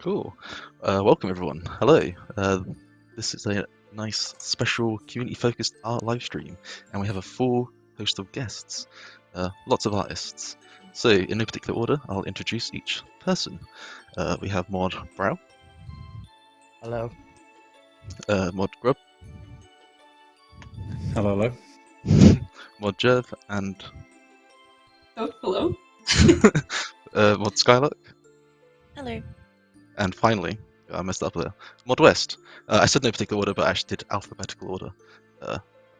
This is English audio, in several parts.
Cool. Welcome everyone. Hello. This is a nice special community-focused art live stream, and we have a full host of guests, lots of artists. So, in no particular order, I'll introduce each person. We have Mod Brow. Hello. Mod Grub. Hello. Mod Jerv and Oh, hello. Mod Skylark. Hello. And finally, I messed up there, Mod West. I said no particular order, but I actually did alphabetical order.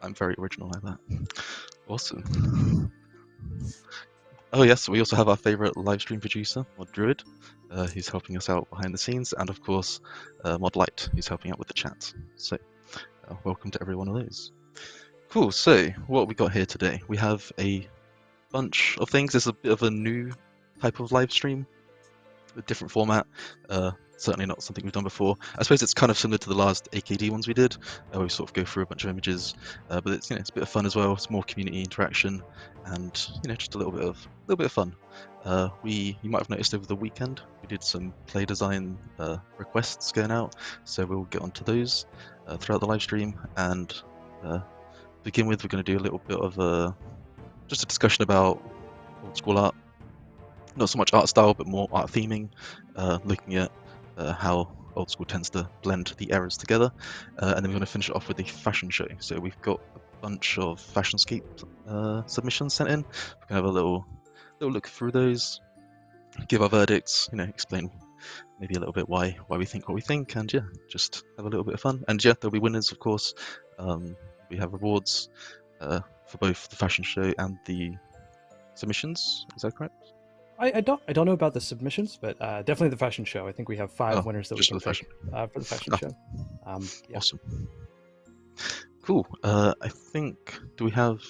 I'm very original like that. Awesome. Oh yes, we also have our favourite live stream producer, Mod Druid, who's helping us out behind the scenes, and of course, Mod Light, who's helping out with the chat. So, welcome to every one of those. Cool, so what we got here today? We have a bunch of things. This is a bit of a new type of live stream, a different format. Certainly not something we've done before. I suppose it's kind of similar to the last AKD ones we did, where we sort of go through a bunch of images, but it's it's a bit of fun as well. It's more community interaction, and just a little bit of fun. You might have noticed over the weekend we did some play design requests going out, so we'll get onto those throughout the live stream. And to begin with, we're going to do a little bit of just a discussion about old school art. Not so much art style, but more art theming, looking at how old school tends to blend the eras together, and then we're going to finish it off with the fashion show. So we've got a bunch of Fashionscape submissions sent in. We're going to have a little look through those, give our verdicts, explain maybe a little bit why we think what we think, and yeah, just have a little bit of fun. And yeah, there'll be winners, of course. We have rewards for both the fashion show and the submissions. Is that correct? I don't know about the submissions, but definitely the fashion show. I think we have 5 winners that we can pick for the fashion show. Yeah. Awesome. Cool. I think, do we have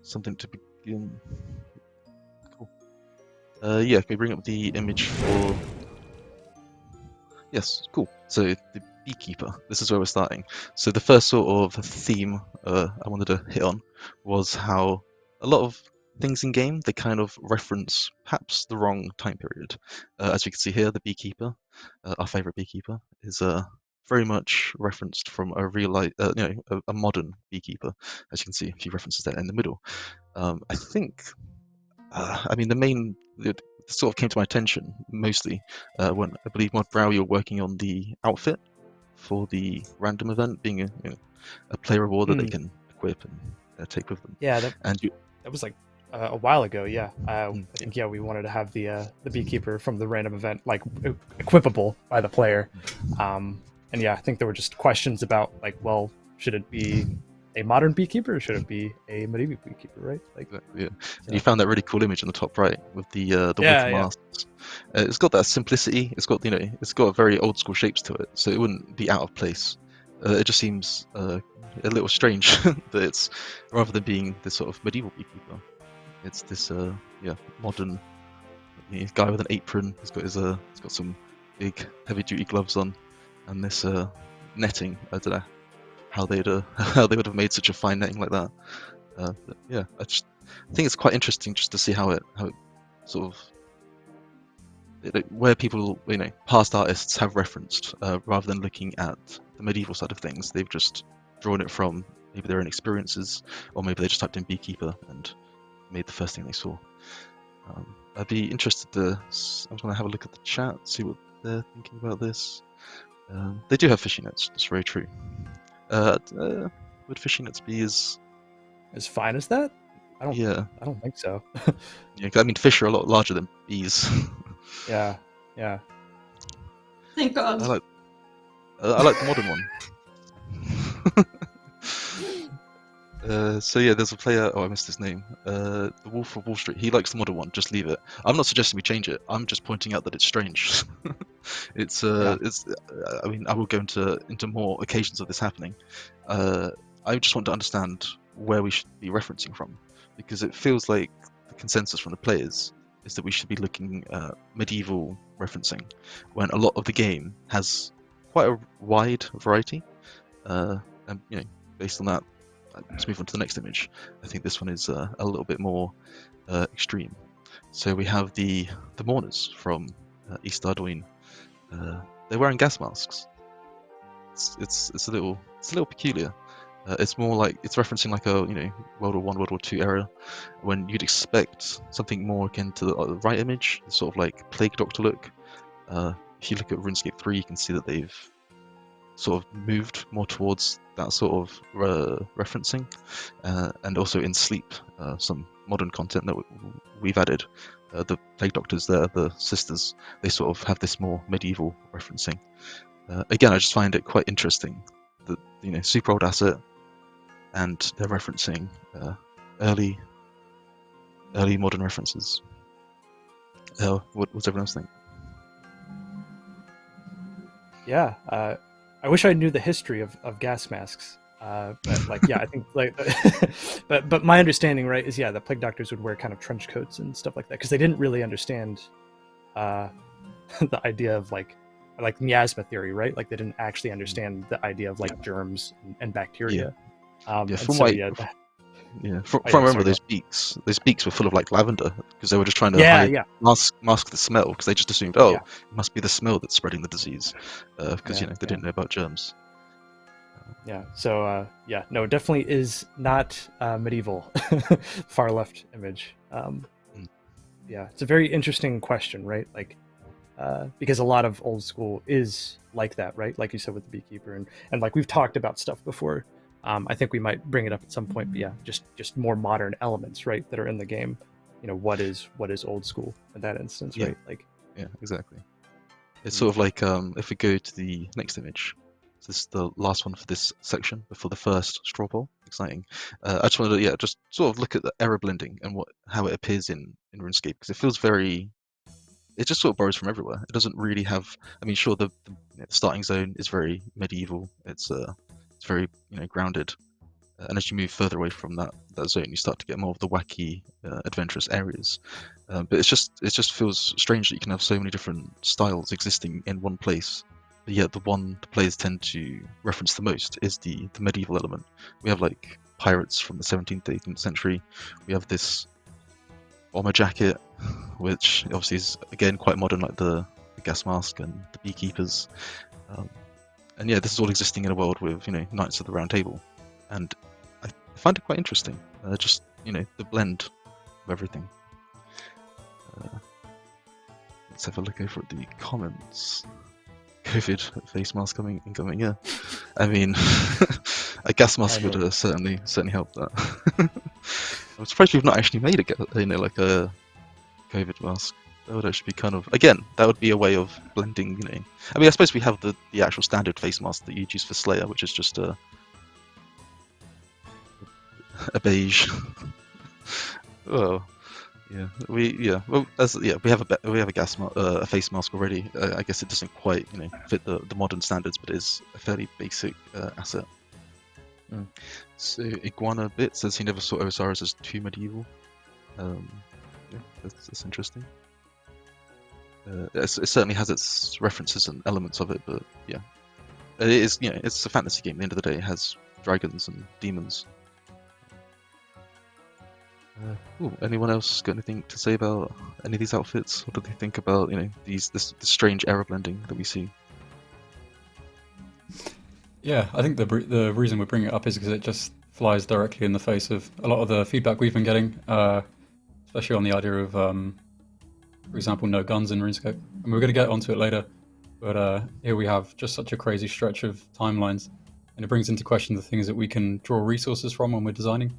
something to begin? Cool. Yeah, can we bring up the image for... Yes, cool. So the Beekeeper, this is where we're starting. So the first sort of theme I wanted to hit on was how a lot of things in game, they kind of reference perhaps the wrong time period. As you can see here, the Beekeeper, our favorite Beekeeper, is very much referenced from a real life, a modern Beekeeper. As you can see, a few references there in the middle. I think, the sort of came to my attention mostly when I believe Mod Brow, you're working on the outfit for the random event, being a player reward that they can equip and take with them. Yeah, that was like a while ago. Yeah, I think we wanted to have the Beekeeper from the random event like equipable by the player, and yeah, I think there were just questions about like, well, should it be a modern Beekeeper or should it be a medieval Beekeeper, right? Like, exactly, yeah. So. You found that really cool image in the top right with the with masks. It's got that simplicity. It's got it's got very old school shapes to it, so it wouldn't be out of place. It just seems a little strange that it's, rather than being this sort of medieval Beekeeper, it's this modern guy with an apron. He's got some big heavy duty gloves on, and this netting. I don't know how they would have made such a fine netting like that. But yeah, I think it's quite interesting just to see how it sort of where people, past artists have referenced, rather than looking at the medieval side of things. They've just drawn it from maybe their own experiences, or maybe they just typed in Beekeeper and made the first thing they saw. I'd be interested to. I'm going to have a look at the chat, see what they're thinking about this. They do have fishing nets. That's very true. Would fishing nets be as fine as that? I don't think so. Yeah, I mean, fish are a lot larger than bees. Yeah. Thank God. I like the modern one. So yeah, there's a player. Oh, I missed his name. The Wolf of Wall Street. He likes the modern one. Just leave it. I'm not suggesting we change it. I'm just pointing out that it's strange. It's. I mean, I will go into more occasions of this happening. I just want to understand where we should be referencing from, because it feels like the consensus from the players is that we should be looking at medieval referencing, when a lot of the game has quite a wide variety. And based on that, let's move on to the next image. I think this one is a little bit more extreme. So we have the mourners from East Arduin, they're wearing gas masks. It's a little peculiar. It's more like it's referencing like a World War One, World War Two era, when you'd expect something more akin to the right image, sort of like Plague Doctor look. If you look at RuneScape 3, you can see that they've sort of moved more towards that sort of referencing, and also in Sleep, some modern content that we've added. The Plague Doctors there, the sisters, they sort of have this more medieval referencing. Again, I just find it quite interesting that super old asset, and they're referencing early modern references. What does everyone else think? Yeah, I wish I knew the history of gas masks. But like, yeah, I think like, but my understanding, right, is the Plague Doctors would wear kind of trench coats and stuff like that because they didn't really understand the idea of like miasma theory, right? Like they didn't actually understand the idea of like germs and bacteria. From what I remember, those beaks were full of like lavender because they were just trying to mask the smell because they just assumed, it must be the smell that's spreading the disease because they didn't know about germs. So no, it definitely is not medieval. Far left image. It's a very interesting question, right? Like because a lot of old school is like that, right? Like you said with the Beekeeper, and like we've talked about stuff before. I think we might bring it up at some point, but just more modern elements, right, that are in the game. What is old school in that instance, right? Like, exactly. It's sort of like if we go to the next image. So this is the last one for this section before the first straw poll. Exciting. I just wanted to just sort of look at the error blending and how it appears in RuneScape, because it feels very. It just sort of borrows from everywhere. It doesn't really have. I mean, sure, the starting zone is very medieval. It's very grounded, and as you move further away from that zone, you start to get more of the wacky, adventurous areas. But it just feels strange that you can have so many different styles existing in one place. But yet the one the players tend to reference the most is the medieval element. We have like pirates from the 17th, 18th century. We have this bomber jacket, which obviously is again quite modern, like the gas mask and the beekeepers. And this is all existing in a world with Knights of the Round Table, and I find it quite interesting. Just the blend of everything. Let's have a look over at the comments. COVID face mask coming incoming. Yeah, I mean, a gas mask would certainly help that. I'm surprised we've not actually made a COVID mask. That would actually be kind of, again, that would be a way of blending, I mean, I suppose we have the actual standard face mask that you'd use for Slayer, which is just a beige. We have a a face mask already. I guess it doesn't quite fit the modern standards, but it is a fairly basic asset. So Iguana Bit says he never saw OSRS as too medieval. That's interesting. It certainly has its references and elements of it, but it is it's a fantasy game. At the end of the day, it has dragons and demons. Anyone else got anything to say about any of these outfits? What do they think about this strange error blending that we see? Yeah, I think the reason we're bringing it up is because it just flies directly in the face of a lot of the feedback we've been getting, especially on the idea of, for example, no guns in RuneScape. And we're going to get onto it later, but here we have just such a crazy stretch of timelines, and it brings into question the things that we can draw resources from when we're designing.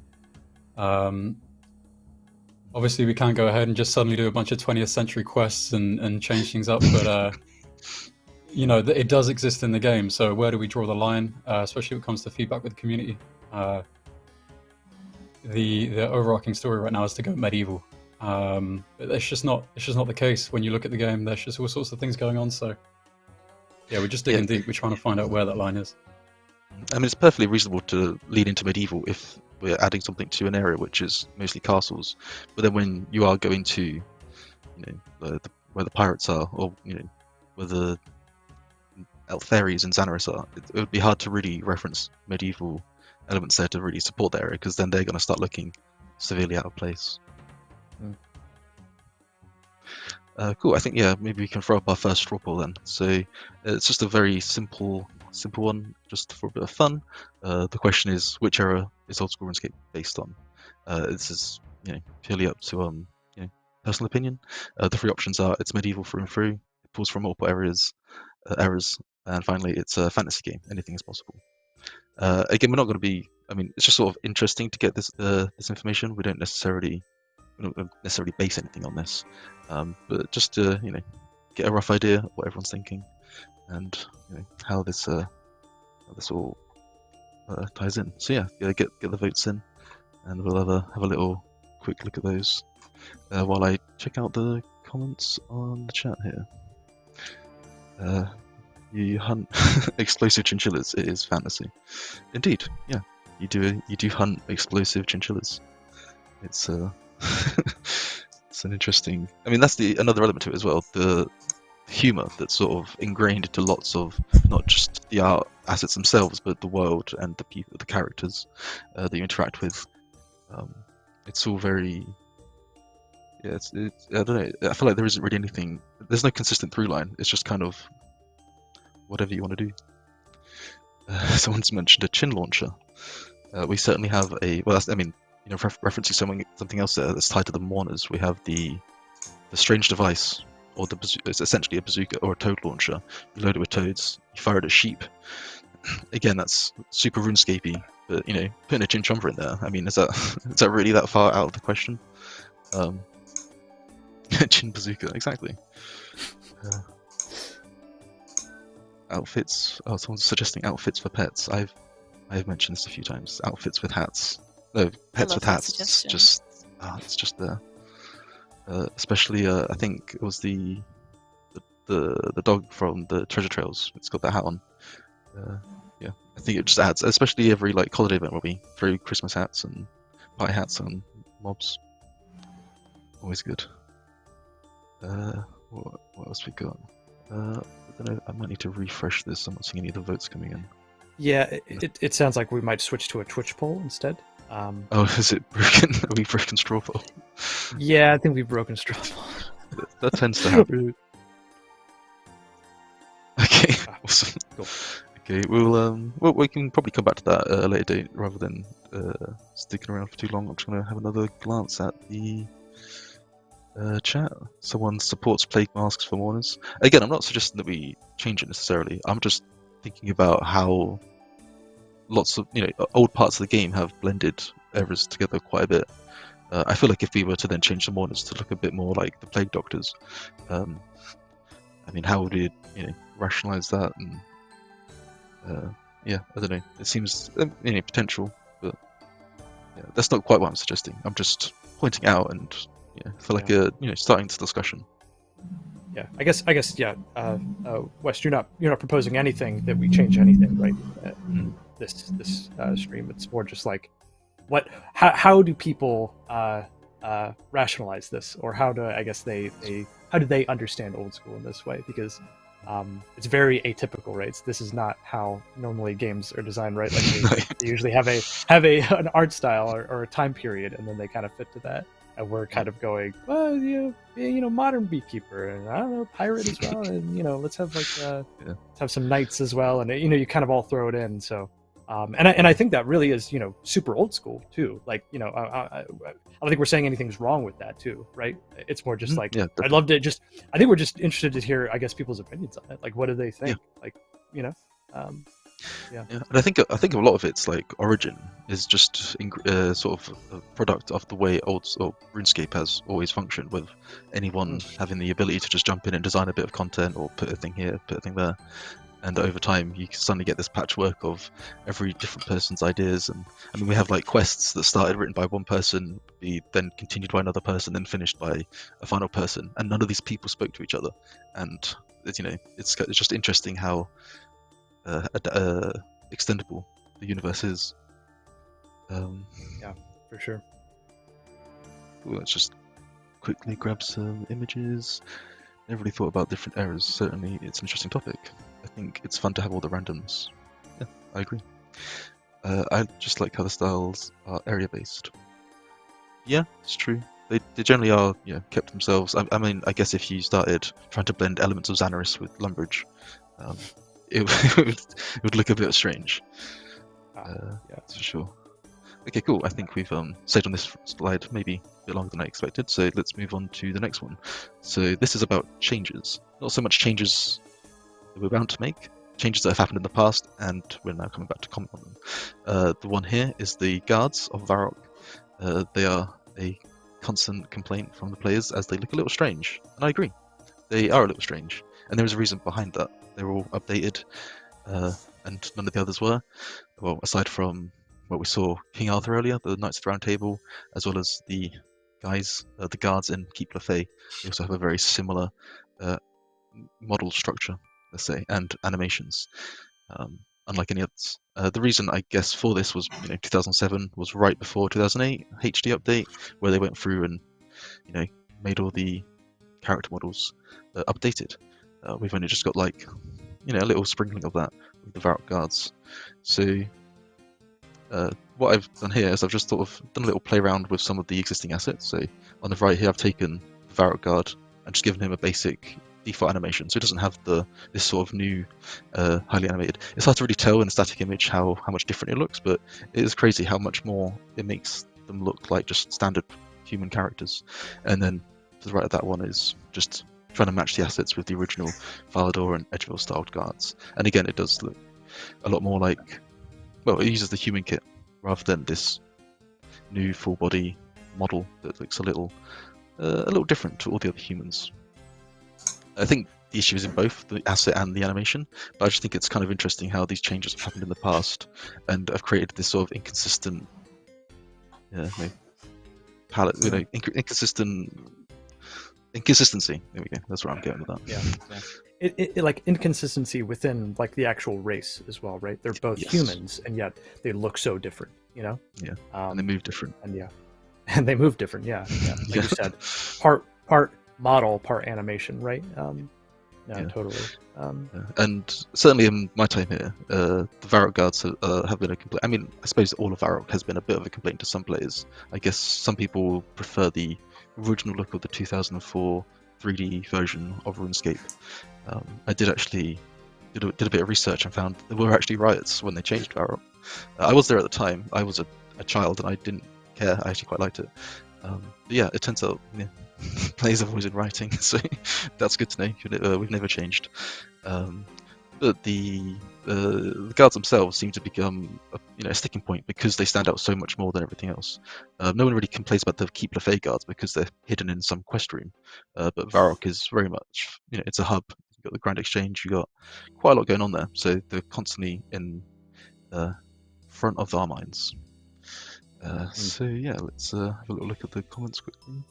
Obviously, we can't go ahead and just suddenly do a bunch of 20th century quests and change things up, but it does exist in the game. So where do we draw the line, especially when it comes to feedback with the community? The overarching story right now is to go medieval, but it's just not the case. When you look at the game, there's just all sorts of things going on. So we're just digging deep. We're trying to find out where that line is. I mean, it's perfectly reasonable to lean into medieval if we're adding something to an area which is mostly castles. But then when you are going to, where the pirates are, or where the Elfairies and Xanaris are, it would be hard to really reference medieval elements there to really support the area, because then they're going to start looking severely out of place. Cool. I think yeah, maybe we can throw up our first straw poll then. So it's just a very simple one, just for a bit of fun. The question is, which era is old school RuneScape based on? This is purely up to personal opinion. The three options are it's medieval through and through, it pulls from multiple errors, and finally it's a fantasy game. Anything is possible. Again, we're not going to be. I mean, it's just sort of interesting to get this information. We don't necessarily base anything on this, but just to get a rough idea of what everyone's thinking and how this all ties in. So yeah, get the votes in, and we'll have a little quick look at those while I check out the comments on the chat here. You hunt explosive chinchillas. It is fantasy, indeed. Yeah, you do hunt explosive chinchillas. It's it's an interesting. I mean, that's another element to it as well. The humor that's sort of ingrained into lots of not just the art assets themselves, but the world and the people, the characters that you interact with. It's all very. Yeah, it's I don't know. I feel like there isn't really anything. There's no consistent through line. It's just kind of whatever you want to do. Someone's mentioned a chin launcher. We certainly have a. Well, that's, I mean, referencing something else there that's tied to the mourners. We have the strange device, or it's essentially a bazooka or a toad launcher. You load it with toads. You fire it at sheep. Again, that's super RuneScapey. But putting a chin chomper in there. I mean, is that really that far out of the question? Chin bazooka, exactly. Outfits. Oh, someone's suggesting outfits for pets. I've mentioned this a few times. Outfits with hats. No, pets with hats. It's just there. Especially, I think it was the dog from the treasure trails. It's got that hat on. Yeah, I think it just adds, especially every holiday event where we throw Christmas hats and pie hats on mobs. Always good. What else we got? I don't know. I might need to refresh this. I'm not seeing any of the votes coming in. Yeah, it sounds like we might switch to a Twitch poll instead. Oh, is it broken? Are we broken straw poll? Yeah, I think we've broken straw poll. That tends to happen. Okay, awesome. Cool. Okay, we can probably come back to that at a later date rather than sticking around for too long. I'm just going to have another glance at the chat. Someone supports plague masks for mourners. Again, I'm not suggesting that we change it necessarily. I'm just thinking about how lots of old parts of the game have blended errors together quite a bit. I feel like if we were to then change the mourners to look a bit more like the plague doctors, I mean, how would we rationalize that? And yeah, I don't know. It seems potential, but yeah, that's not quite what I'm suggesting. I'm just pointing out and for starting this discussion. Yeah, I guess yeah. Wes, you're not proposing anything that we change anything, right? This stream, it's more just like how do people rationalize this, or how do how do they understand old school in this way? Because it's very atypical, right? This is not how normally games are designed, right? Like they usually have an art style or a time period, and then they kind of fit to that. And we're kind of going, well, modern Beekeeper, and I don't know, pirate as well, and let's have let's have some knights as well, and you kind of all throw it in. So, and I think that really is super old school too. Like I don't think we're saying anything's wrong with that too, right? It's more just like I'd love to I think we're just interested to hear, I guess, people's opinions on it. Like, what do they think? Yeah. Yeah, and I think a lot of its origin is just sort of a product of the way RuneScape has always functioned, with anyone having the ability to just jump in and design a bit of content or put a thing here, put a thing there, and over time you suddenly get this patchwork of every different person's ideas. And I mean, we have quests that started written by one person, be then continued by another person, then finished by a final person, and none of these people spoke to each other. And it's just interesting how extendable the universe is. Yeah, for sure. Let's just quickly grab some images. Never really thought about different errors. Certainly, it's an interesting topic. I think it's fun to have all the randoms. Yeah, I agree. I just like how the styles are area-based. Yeah, it's true. they generally are, you know, kept themselves. I mean, I guess if you started trying to blend elements of Xanaris with Lumbridge, it, it would look a bit strange. Yeah. That's for sure. Okay, cool. I think we've stayed on this slide maybe a bit longer than I expected, so let's move on to the next one. So this is about changes. Not so much changes that we're bound to make, changes that have happened in the past, and we're now coming back to comment on them. The one here is the guards of Varrock. They are a constant complaint from the players as they look a little strange, and I agree. They are a little strange, and there is a reason behind that. They were all updated, and none of the others were. Well, aside from what we saw King Arthur earlier, the Knights of the Round Table, as well as the guys, the guards in Keep Lefay. They also have a very similar model structure, let's say, and animations, unlike any others. The reason, I guess, for this was, 2007 was right before 2008 HD update, where they went through and, made all the character models updated. We've only just got like, a little sprinkling of that with the Varrock guards. So what I've done here is I've just sort of done a little play around with some of the existing assets. So on the right here, I've taken the Varrock guard and just given him a basic default animation, so it doesn't have this sort of new highly animated. It's hard to really tell in a static image how much different it looks, but it is crazy how much more it makes them look like just standard human characters. And then to the right of that one is just trying to match the assets with the original Falador and Edgeville styled guards. And again, it does look a lot more like, well, it uses the human kit rather than this new full body model that looks a little different to all the other humans. I think the issue is in both the asset and the animation, but I just think it's kind of interesting how these changes have happened in the past and have created this sort of inconsistent palette, inconsistency. There we go. That's where I'm going with that. Yeah. It like inconsistency within like the actual race as well, right? They're both humans, and yet they look so different, Yeah. And they move different. And they move different. Yeah. Like you said, part model, part animation, right? Totally. And certainly in my time here, the Varrock guards have been a complaint. I mean, I suppose all of Varrock has been a bit of a complaint to some players. I guess some people prefer the original look of the 2004 3D version of RuneScape. I did actually did a bit of research and found there were actually riots when they changed Varrock. I was there at the time. I was a child and I didn't care. I actually quite liked it. But yeah, it turns out players have always been writing, so that's good to know. We've never changed. But the guards themselves seem to become a sticking point because they stand out so much more than everything else. No one really complains about the Keep Lefay guards because they're hidden in some quest room. But Varrock is very much, it's a hub. You've got the Grand Exchange, you've got quite a lot going on there. So they're constantly in front of our minds. So yeah, let's have a little look at the comments quickly.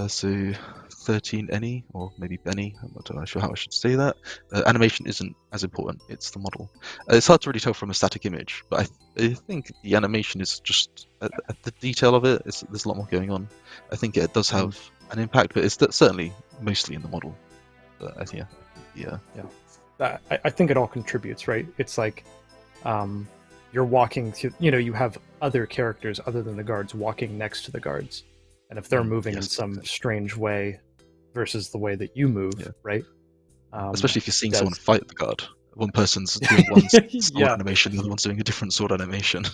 So 13 Any, or maybe Benny, I'm not sure how I should say that. Animation isn't as important, it's the model. It's hard to really tell from a static image, but I think the animation is just, the detail of it, there's a lot more going on. I think it does have an impact, but it's certainly mostly in the model. But yeah. I think it all contributes, right? It's like, you're walking to, you have other characters other than the guards walking next to the guards. And if they're moving in some strange way versus the way that you move, right? Especially if you're seeing someone fight the guard. One person's doing one sword animation, the other one's doing a different sword animation.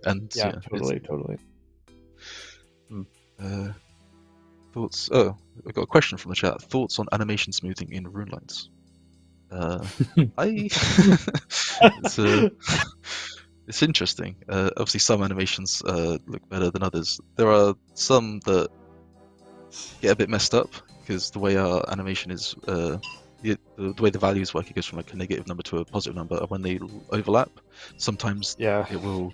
And totally. Thoughts? Oh, I've got a question from the chat. Thoughts on animation smoothing in RuneLines? It's interesting. Obviously, some animations look better than others. There are some that get a bit messed up because the way our animation is, the way the values work, it goes from like a negative number to a positive number. And when they overlap, sometimes it will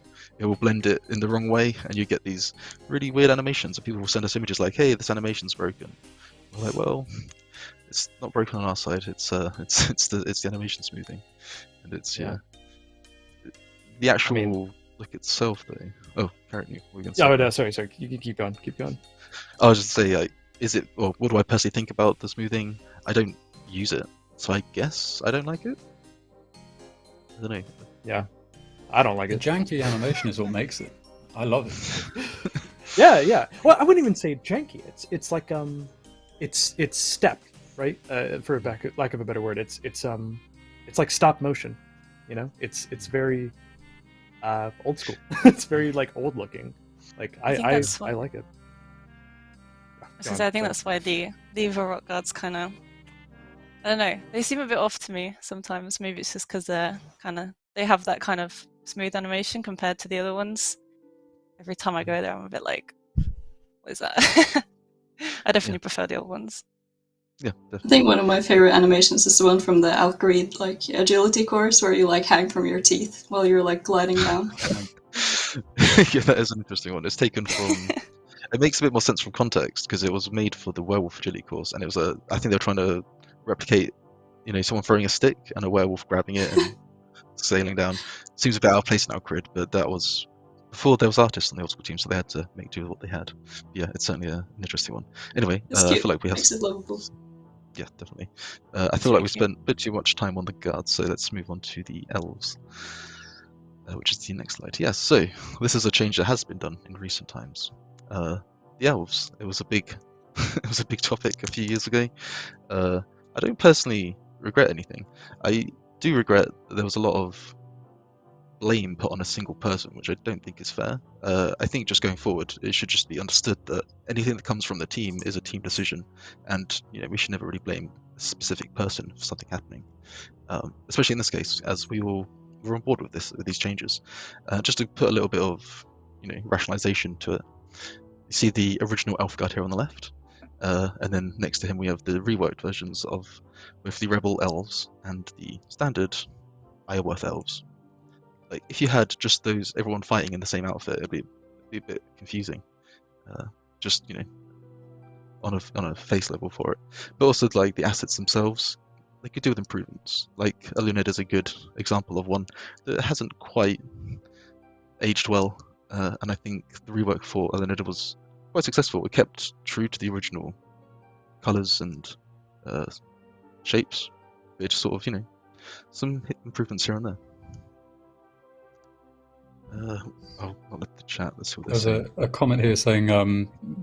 blend it in the wrong way, and you get these really weird animations. And people will send us images like, "Hey, this animation's broken." We're like, well, it's not broken on our side. It's the animation smoothing, and it's the actual look itself, though. Oh, apparently we're going to say. Oh, no, sorry. You can keep going. I was just say, like, is it? Or what do I personally think about the smoothing? I don't use it, so I guess I don't like it. I don't know. Yeah, I don't like it. The janky animation is what makes it. I love it. Yeah. Well, I wouldn't even say janky. It's like it's stepped, right? For lack of a better word, it's like stop motion. You know, it's very old school. It's very like old looking. Like I think that's I like it. I think that's why the Varrock guards kind of, I don't know, they seem a bit off to me sometimes. Maybe it's just because they have that kind of smooth animation compared to the other ones. Every time I go there, I'm a bit like, what is that? I definitely prefer the old ones. Yeah, I definitely. think one of my favorite animations is the one from the Outgreed like agility course where you like hang from your teeth while you're like gliding down. Yeah, that is an interesting one. It's taken from. It makes a bit more sense from context because it was made for the werewolf agility course, and it was I think they're trying to replicate, someone throwing a stick and a werewolf grabbing it and sailing down. Seems a bit out of place in our grid, but that was before there was artists on the old school team, so they had to make do with what they had. Yeah, it's certainly an interesting one. Anyway, It's I cute. feel like we have. Makes it lovable. Yeah, definitely. I feel like we spent a bit too much time on the guards, so let's move on to the elves, which is the next slide. Yeah, so this is a change that has been done in recent times. The elves. It was a big, it was a big topic a few years ago. I don't personally regret anything. I do regret that there was a lot of blame put on a single person, which I don't think is fair. I think just going forward, it should just be understood that anything that comes from the team is a team decision, and we should never really blame a specific person for something happening. Especially in this case, as we all were on board with these changes. Just to put a little bit of rationalization to it. You see the original elf guard here on the left, and then next to him we have the reworked versions with the rebel elves and the standard Ironworth elves. Like if you had just everyone fighting in the same outfit, it'd be a bit confusing. Just on a face level for it, but also like the assets themselves, they could do with improvements. Like Lionhead is a good example of one that hasn't quite aged well, and I think the rework for Lionhead was quite successful. It kept true to the original colors and shapes. It just sort of some improvements here and there. I'll let the chat. Let's see what they're There's saying. a comment here saying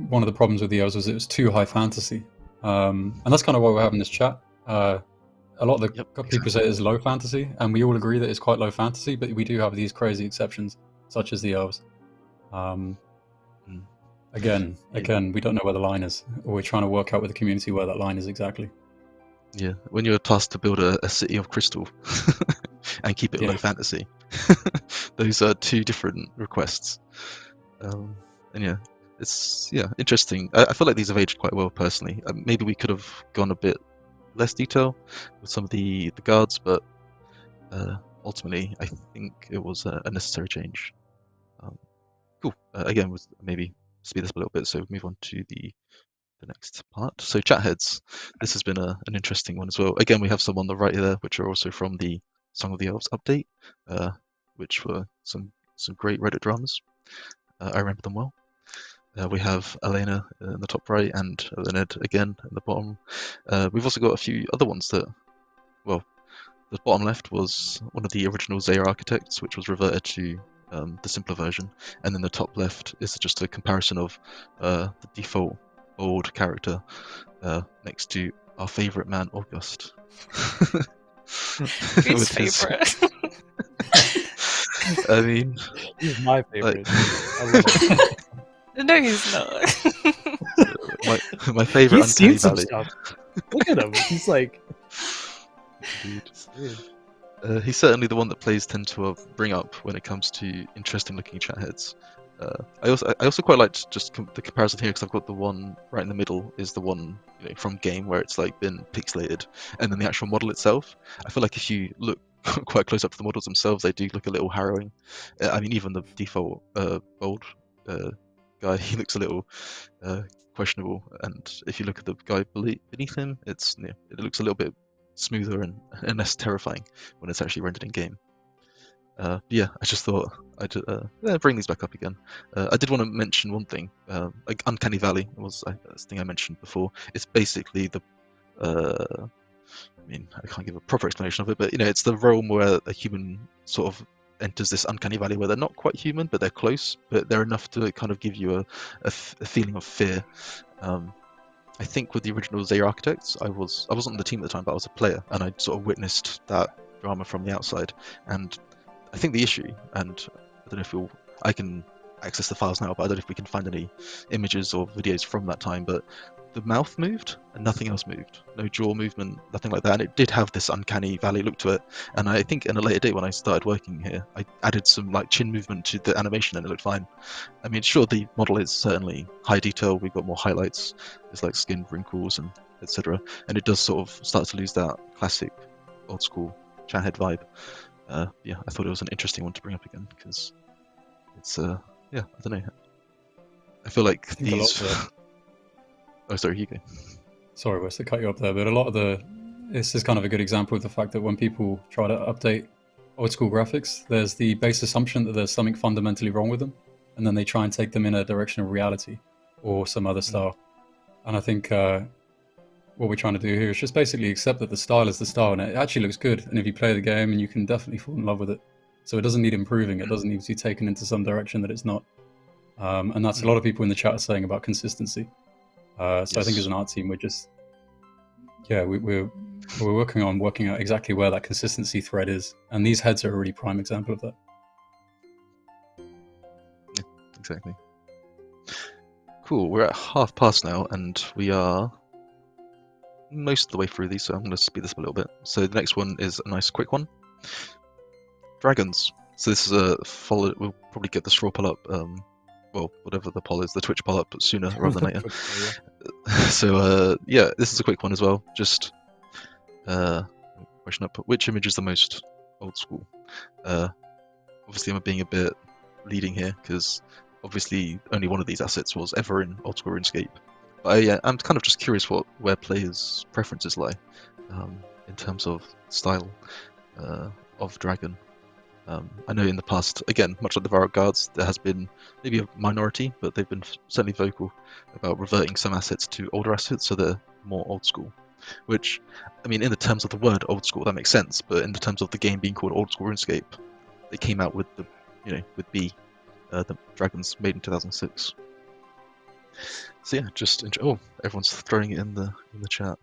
one of the problems with the elves was it was too high fantasy, and that's kind of why we're having this chat. A lot of the people say it's low fantasy, and we all agree that it's quite low fantasy, but we do have these crazy exceptions, such as the elves. Again, we don't know where the line is. We're trying to work out with the community where that line is exactly. Yeah, when you're tasked to build a city of crystal and keep it low fantasy, those are two different requests. And yeah, it's interesting. I feel like these have aged quite well personally. Maybe we could have gone a bit less detail with some of the guards, but ultimately I think it was a necessary change. Cool. Again, was maybe speed this up a little bit, so move on to the next part. So chat heads, this has been an interesting one as well. Again, we have some on the right there, which are also from the Song of the Elves update, which were some great Reddit dramas. I remember them well. We have Elena in the top right and Lionhead again in the bottom. We've also got a few other ones that, well, the bottom left was one of the original Zaya architects, which was reverted to the simpler version, and then the top left is just a comparison of the default old character next to our favorite man, August. Who's favorite? I mean, he's my favorite. I love it. No, he's not. my favorite. He's seen some stuff. Look at him. He's like. He's certainly the one that players tend to bring up when it comes to interesting looking chat heads. I also quite liked just the comparison here because I've got the one right in the middle is the one from game where it's like been pixelated, and then the actual model itself. I feel like if you look quite close up to the models themselves, they do look a little harrowing. I mean, even the default bold guy, he looks a little questionable, and if you look at the guy beneath him, it looks a little bit smoother and less terrifying when it's actually rendered in game. Yeah, I just thought I'd bring these back up again. I did want to mention one thing. Like Uncanny Valley was the thing I mentioned before. It's basically the I mean, I can't give a proper explanation of it, but it's the realm where a human sort of enters this uncanny valley where they're not quite human, but they're close, but they're enough to kind of give you a feeling of fear. I think with the original Zay Architects, I wasn't on the team at the time, but I was a player, and I sort of witnessed that drama from the outside. And I think the issue, and I don't know if I can access the files now, but I don't know if we can find any images or videos from that time, but the mouth moved and nothing else moved. No jaw movement, nothing like that. And it did have this uncanny valley look to it. And I think in a later date when I started working here, I added some like chin movement to the animation and it looked fine. I mean, sure, the model is certainly high detail. We've got more highlights. There's like skin wrinkles and etc. And it does sort of start to lose that classic old school Chathead vibe. Yeah, I thought it was an interesting one to bring up again because it's yeah, I don't know. I feel like these. Oh, sorry, you go. Sorry, Wes, to cut you up there, but this is kind of a good example of the fact that when people try to update old school graphics, there's the base assumption that there's something fundamentally wrong with them, and then they try and take them in a direction of reality or some other style. And I think what we're trying to do here is just basically accept that the style is the style, and it actually looks good. And if you play the game, and you can definitely fall in love with it. So it doesn't need improving. It doesn't need to be taken into some direction that it's not. And that's a lot of people in the chat are saying about consistency. So yes. I think as an art team, we're just, yeah, we're working out exactly where that consistency thread is, and these heads are a really prime example of that. Yeah, exactly. Cool. We're at 1:30 now, and we are most of the way through these, so I'm going to speed this up a little bit. So the next one is a nice quick one. Dragons. So this is a follow. We'll probably get the straw pull up. Well, whatever the poll is, the Twitch poll up sooner rather than later. So yeah, this is a quick one as well. Just question up: which image is the most old school? Obviously, I'm being a bit leading here because obviously only one of these assets was ever in old school RuneScape. But yeah, I'm kind of just curious where players' preferences lie in terms of style of dragon. I know in the past, again, much like the Varrock guards, there has been maybe a minority, but they've been certainly vocal about reverting some assets to older assets, so they're more old school. Which, I mean, in the terms of the word old school, that makes sense, but in the terms of the game being called Old School RuneScape, they came out with the, with B, the dragons made in 2006. So yeah, just oh, everyone's throwing it in the chat.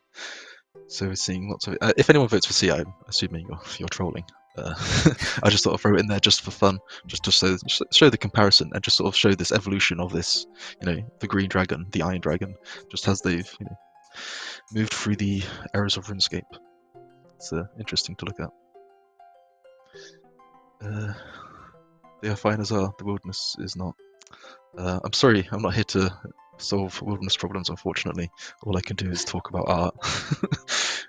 So we're seeing lots of. If anyone votes for C, I'm assuming you're trolling. I just thought I'd throw it in there just for fun, just to show the comparison and just sort of show this evolution of this, the green dragon, the iron dragon, just as they've moved through the eras of RuneScape. It's interesting to look at. They are fine as are. The wilderness is not. I'm sorry, I'm not here to solve wilderness problems, unfortunately. All I can do is talk about art.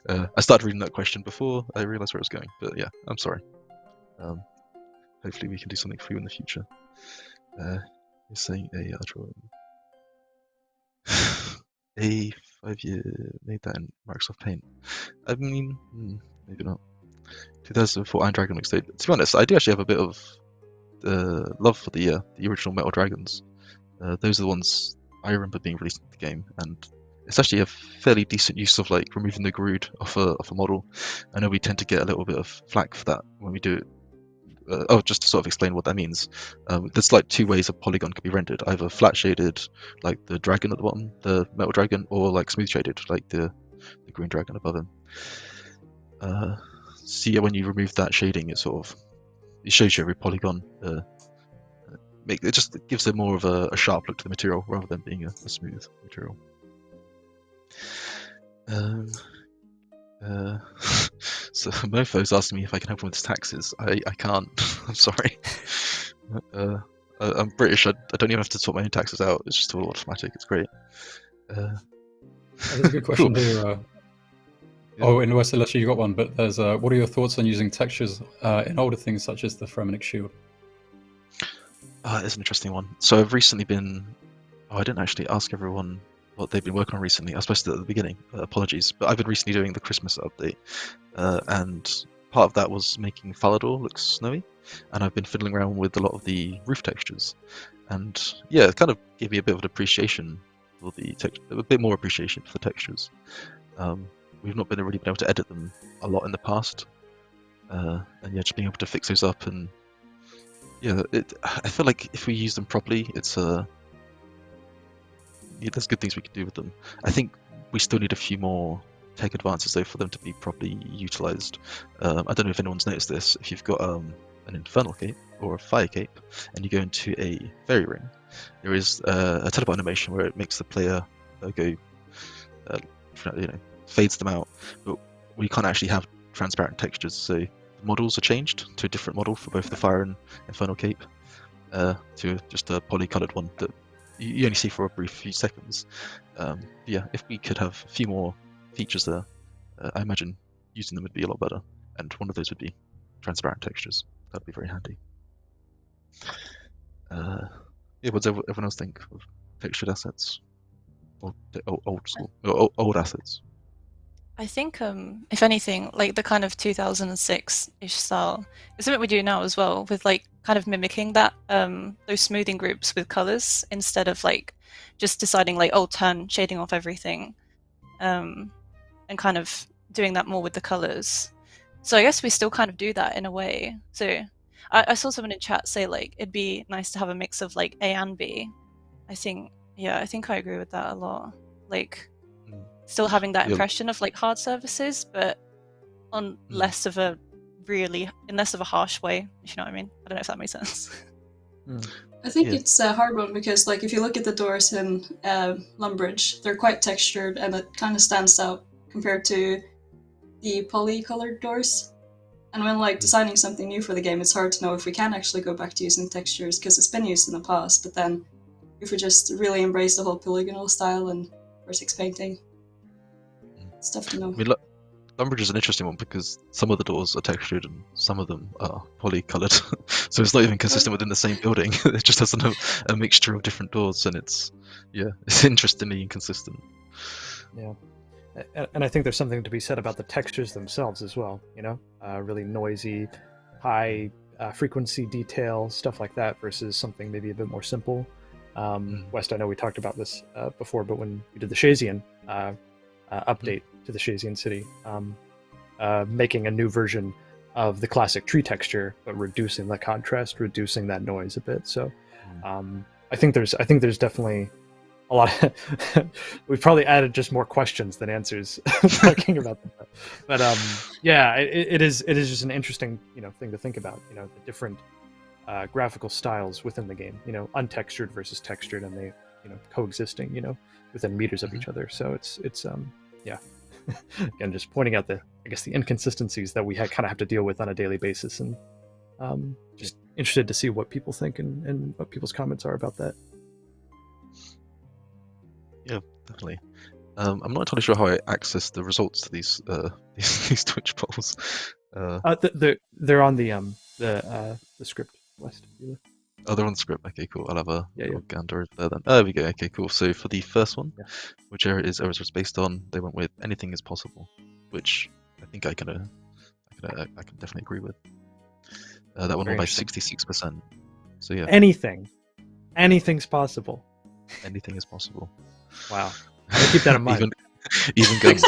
I started reading that question before I realised where it was going, but yeah, I'm sorry. Hopefully we can do something for you in the future. You're saying a A5-year made that in Microsoft Paint. I mean, maybe not. 2004 Iron Dragon mixtape. To be honest, I do actually have a bit of love for the original Metal Dragons. Those are the ones I remember being released in the game, and it's actually a fairly decent use of like removing the Grub off a model. I know we tend to get a little bit of flack for that when we do it. Just to sort of explain what that means. There's like two ways a polygon can be rendered: either flat shaded, like the dragon at the bottom, the metal dragon, or like smooth shaded, like the green dragon above him. So yeah, when you remove that shading, it shows you every polygon. It just gives it more of a sharp look to the material rather than being a smooth material. So Mofo's asking me if I can help him with his taxes. I can't. I'm sorry. I'm British. I don't even have to sort my own taxes out. It's just all automatic. It's great. There's a good question here. Yeah. Oh, in West Celestia you got one, but there's what are your thoughts on using textures in older things such as the Phrenic Shield? It's an interesting one. So I've recently been. I didn't actually ask everyone what they've been working on recently. I was supposed to at the beginning. Apologies, but I've been recently doing the Christmas update, and part of that was making Falador look snowy, and I've been fiddling around with a lot of the roof textures, and yeah, it kind of gave me a bit of an appreciation for the a bit more appreciation for the textures. We've not really been able to edit them a lot in the past, and yeah, just being able to fix those up and yeah, I feel like if we use them properly, it's there's good things we can do with them. I think we still need a few more tech advances though for them to be properly utilized. I don't know if anyone's noticed this. If you've got an infernal cape or a fire cape, and you go into a fairy ring, there is a teleport animation where it makes the player go, fades them out. But we can't actually have transparent textures, so the models are changed to a different model for both the fire and infernal cape, to just a poly-colored one that you only see for a brief few seconds. Yeah, if we could have a few more features there, I imagine using them would be a lot better. And one of those would be transparent textures. That'd be very handy. Yeah, what does everyone else think of textured assets or old school, old assets? I think, if anything, like the kind of 2006-ish style is something we do now as well, with like kind of mimicking that, those smoothing groups with colors instead of like just deciding like, oh, turn shading off everything, and kind of doing that more with the colors. So I guess we still kind of do that in a way. So I saw someone in chat say like it'd be nice to have a mix of like A and B. I think I agree with that a lot. Like still having that impression of like hard surfaces, but on less of a harsh way, if you know what I mean. I don't know if that makes sense. I think it's a hard one because, like, if you look at the doors in Lumbridge, they're quite textured and it kind of stands out compared to the poly-colored doors. And when like designing something new for the game, it's hard to know if we can actually go back to using textures because it's been used in the past. But then, if we just really embrace the whole polygonal style and vertex painting, it's tough to know. I mean, Lumbridge is an interesting one because some of the doors are textured and some of them are poly-colored, so it's not even consistent within the same building. It just has a mixture of different doors, and it's interestingly inconsistent. Yeah, and I think there's something to be said about the textures themselves as well. You know, really noisy, high frequency detail, stuff like that, versus something maybe a bit more simple. West, I know we talked about this before, but when we did the Shazian update to the Shazian city, making a new version of the classic tree texture, but reducing the contrast, reducing that noise a bit. So I think there's definitely a lot of we've probably added just more questions than answers talking about that. But yeah, it is just an interesting thing to think about, the different graphical styles within the game, untextured versus textured, and they coexisting within meters of each other. So it's yeah, again, just pointing out the inconsistencies that we kind of have to deal with on a daily basis, and just interested to see what people think and what people's comments are about that. Yeah, definitely. I'm not entirely sure how I access the results to these these Twitch polls. They're on the script, West. Oh, they're on the script. Okay, cool. I'll have a little gander there then. Oh, there we go. Okay, cool. So for the first one, which area is OSRS based on, they went with anything is possible, which I think I can definitely agree with. That one won by 66%. So yeah. Anything's possible. Anything is possible. Wow. I'll keep that in mind. even guns.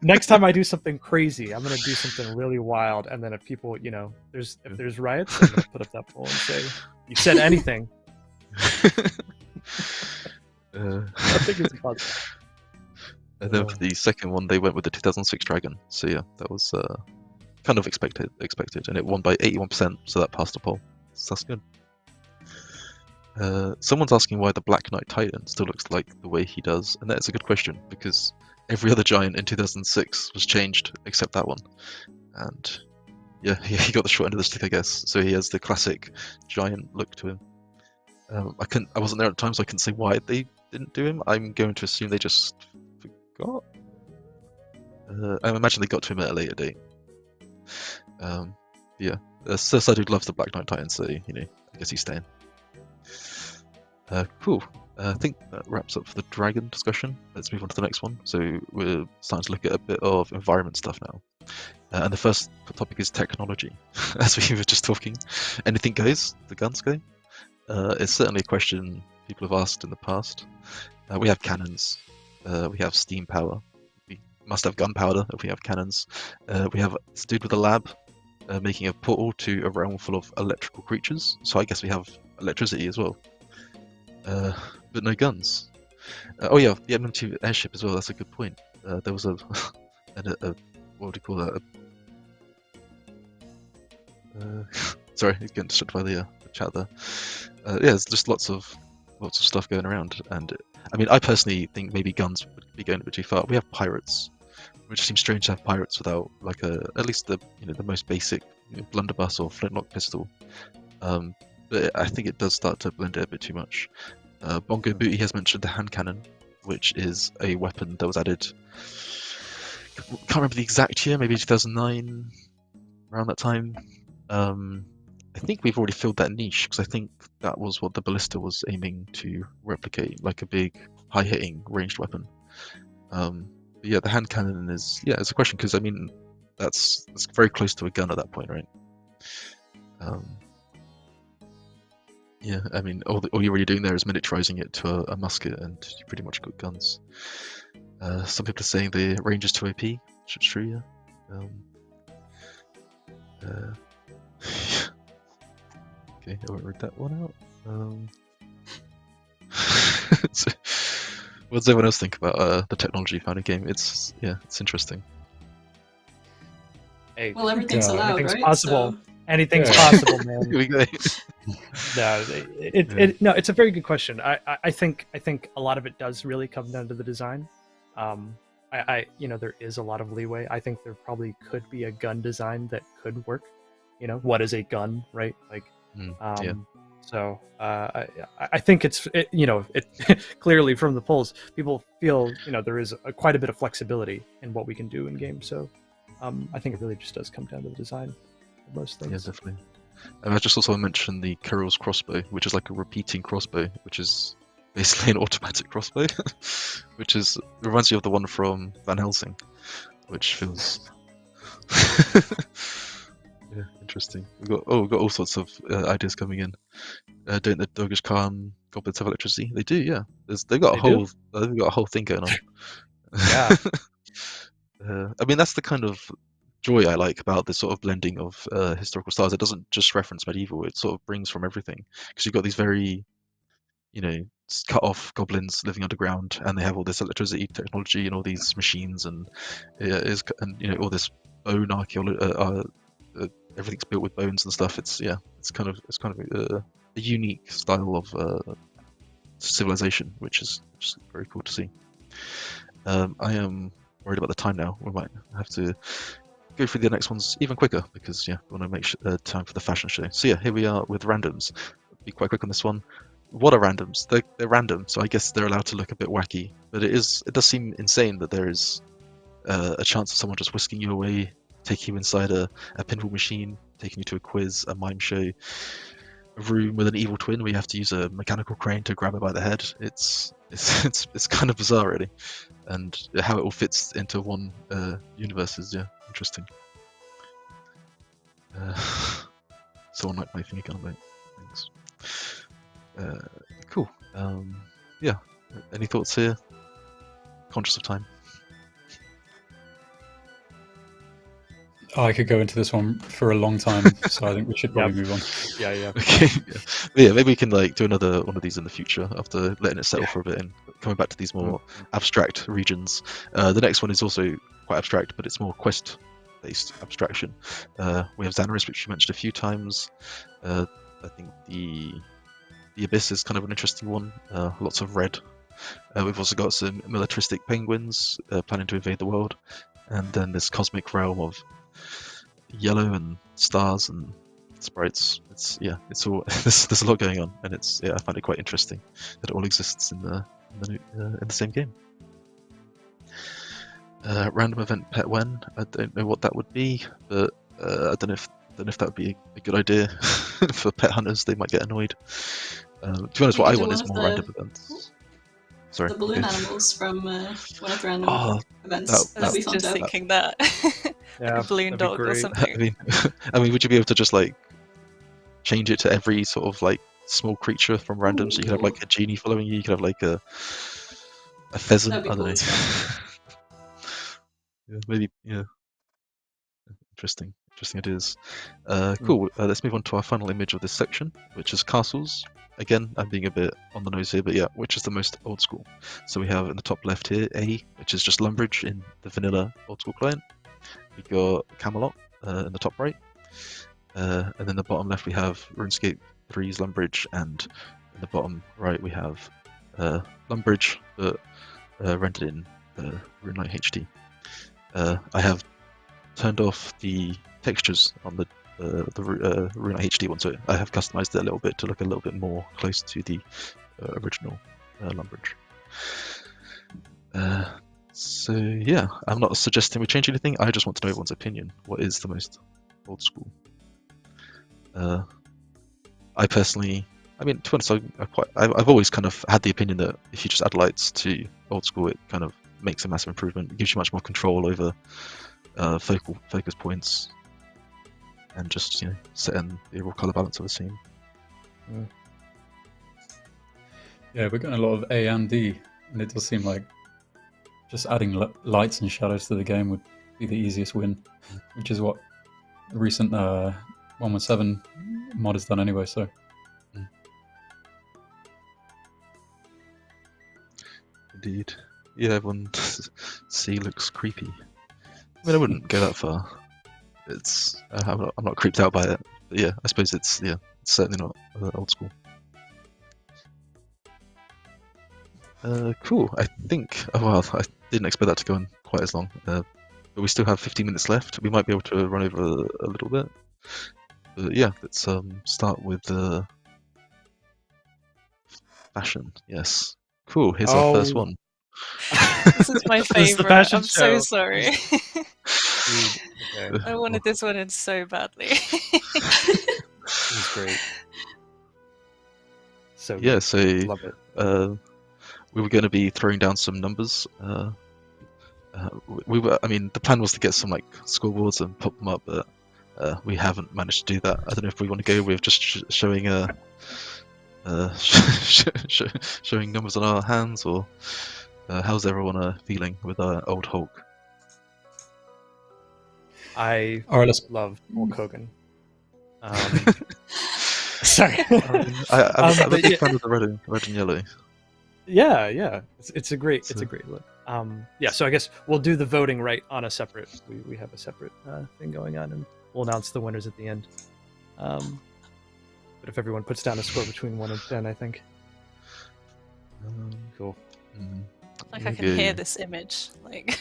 Next time I do something crazy, I'm gonna do something really wild, and then if people, if there's riots, I'm gonna put up that poll and say, "You said anything." I think it's possible. And then for the second one, they went with the 2006 Dragon. So yeah, that was kind of expected, and it won by 81%. So that passed the poll. So that's good. Someone's asking why the Black Knight Titan still looks like the way he does, and that's a good question because every other giant in 2006 was changed except that one, and yeah, he got the short end of the stick, I guess. So he has the classic giant look to him. I wasn't there at the time, so I couldn't say why they didn't do him. I'm going to assume they just forgot. I imagine they got to him at a later date. Yeah, Sir Dude loves the Black Knight Titan, so I guess he's staying. Cool. I think that wraps up for the dragon discussion. Let's move on to the next one. So we're starting to look at a bit of environment stuff now. And the first topic is technology. As we were just talking, anything goes, the guns go. It's certainly a question people have asked in the past. We have cannons. We have steam power. We must have gunpowder if we have cannons. We have this dude with a lab. making a portal to a realm full of electrical creatures. So I guess we have electricity as well, but no guns. Oh yeah, the M2 airship as well. That's a good point. There was a what would you call that? Sorry, getting distracted by the chat there. Yeah, there's just lots of stuff going around, and I mean, I personally think maybe guns would be going a bit too far. We have pirates, which seems strange to have pirates without like at least the the most basic blunderbuss or flintlock pistol. But I think it does start to blend it a bit too much. Bongo Booty has mentioned the hand cannon, which is a weapon that was added. Can't remember the exact year, maybe 2009, around that time. I think we've already filled that niche because I think that was what the ballista was aiming to replicate, like a big, high-hitting ranged weapon. But yeah, the hand cannon is it's a question because I mean that's very close to a gun at that point, right? Yeah, I mean all you're really doing there is miniaturizing it to a musket, and you pretty much got guns. Some people are saying the range is too OP, which is true, yeah. Okay, I won't read that one out. What does everyone else think about the technology found in game? It's interesting. Hey, Well, everything's allowed, anything's right? possible. So... Anything's possible, man. Here we go. No, it's a very good question. I think a lot of it does really come down to the design. There is a lot of leeway. I think there probably could be a gun design that could work. What is a gun, right? Like, So I think it clearly from the polls, people feel there is quite a bit of flexibility in what we can do in game. So I think it really just does come down to the design of most things. Yeah, definitely. And I just also mentioned the Kyril's crossbow, which is like a repeating crossbow, which is basically an automatic crossbow, which reminds you of the one from Van Helsing, which feels interesting. We've got all sorts of ideas coming in. Don't the Dogish Khan goblins have electricity? They do, yeah. They've got a whole thing going on. Yeah. I mean, that's the kind of joy I like about this sort of blending of historical styles. It doesn't just reference medieval; it sort of brings from everything. Because you've got these very, cut off goblins living underground, and they have all this electricity technology and all these machines, and all this bone archaeology. Everything's built with bones and stuff. It's kind of a unique style of civilization, which is very cool to see. I am worried about the time now. We might have to go through the next ones even quicker because we want to make time for the fashion show. So yeah, here we are with randoms. Be quite quick on this one. What are randoms? They're random, so I guess they're allowed to look a bit wacky. But it does seem insane that there is a chance of someone just whisking you away, taking you inside a pinball machine, taking you to a quiz, a mime show, a room with an evil twin where you have to use a mechanical crane to grab her by the head. It's kind of bizarre, really, and how it all fits into one universe is interesting. Someone like my finger gun, mate. Thanks. Cool. Yeah. Any thoughts here? Conscious of time. I could go into this one for a long time, so I think we should probably move on. Yeah. Okay. Yeah, maybe we can do another one of these in the future after letting it settle for a bit and coming back to these more abstract regions. The next one is also quite abstract, but it's more quest-based abstraction. We have Xanaris, which you mentioned a few times. I think the Abyss is kind of an interesting one. Lots of red. We've also got some militaristic penguins planning to invade the world, and then this cosmic realm of yellow and stars and sprites. It's all there's a lot going on, and I find it quite interesting that it all exists in the same game. Random event pet when, I don't know what that would be, but I don't know if that would be a good idea for pet hunters. They might get annoyed. To be honest, what I want is more random events. Sorry. The balloon animals from one of the random events. That'd be fun just to have. thinking that. Like a balloon dog or something. I mean, would you be able to just change it to every sort of small creature from random? So you could have a genie following you. You could have a pheasant. I don't know. Maybe. Interesting. interesting ideas. Cool. Let's move on to our final image of this section, which is castles. Again, I'm being a bit on the nose here, but yeah, which is the most old school? So we have in the top left here A, which is just Lumbridge in the vanilla old school client. We got Camelot in the top right, and then the bottom left we have RuneScape 3's Lumbridge, and in the bottom right we have Lumbridge, but rendered in RuneLite HD. I have turned off the textures on the RuneLite HD one, so I have customized it a little bit to look a little bit more close to the original Lumbridge. So yeah, I'm not suggesting we change anything. I just want to know everyone's opinion. What is the most old school? I personally, I mean, to be honest, I've always kind of had the opinion that if you just add lights to old school, it kind of makes a massive improvement. It gives you much more control over focus points, and just setting the overall color balance of the scene. Yeah, we're getting a lot of A and D, and it does seem like just adding lights and shadows to the game would be the easiest win, which is what the recent 117 mod has done anyway. So. Indeed. Yeah, everyone C looks creepy. I mean, I wouldn't go that far. It's I'm not creeped out by it. But yeah, I suppose it's certainly not old school. Cool. I think. Oh well, I didn't expect that to go on quite as long. But we still have 15 minutes left. We might be able to run over a little bit. But yeah, let's start with the fashion. Yes. Cool. Here's our first one. This is my This is the favorite. fashion I'm so show. sorry. Okay. I wanted this one in so badly. This is great. So Yeah, good. so Love it. we were going to be throwing down some numbers. I mean, the plan was to get some like scoreboards and pop them up, but we haven't managed to do that. I don't know if we want to go with just showing showing numbers on our hands, or how's everyone feeling with Old Hulk? I All right, let's love Hulk Hogan. Sorry. I'm a big fan of the red and yellow. Yeah. It's a great look. Yeah, so I guess we'll do the voting right on a separate. We have a separate thing going on, and we'll announce the winners at the end. But if everyone puts down a score between 1 and 10, I think. Cool. Like I can hear this image. Like.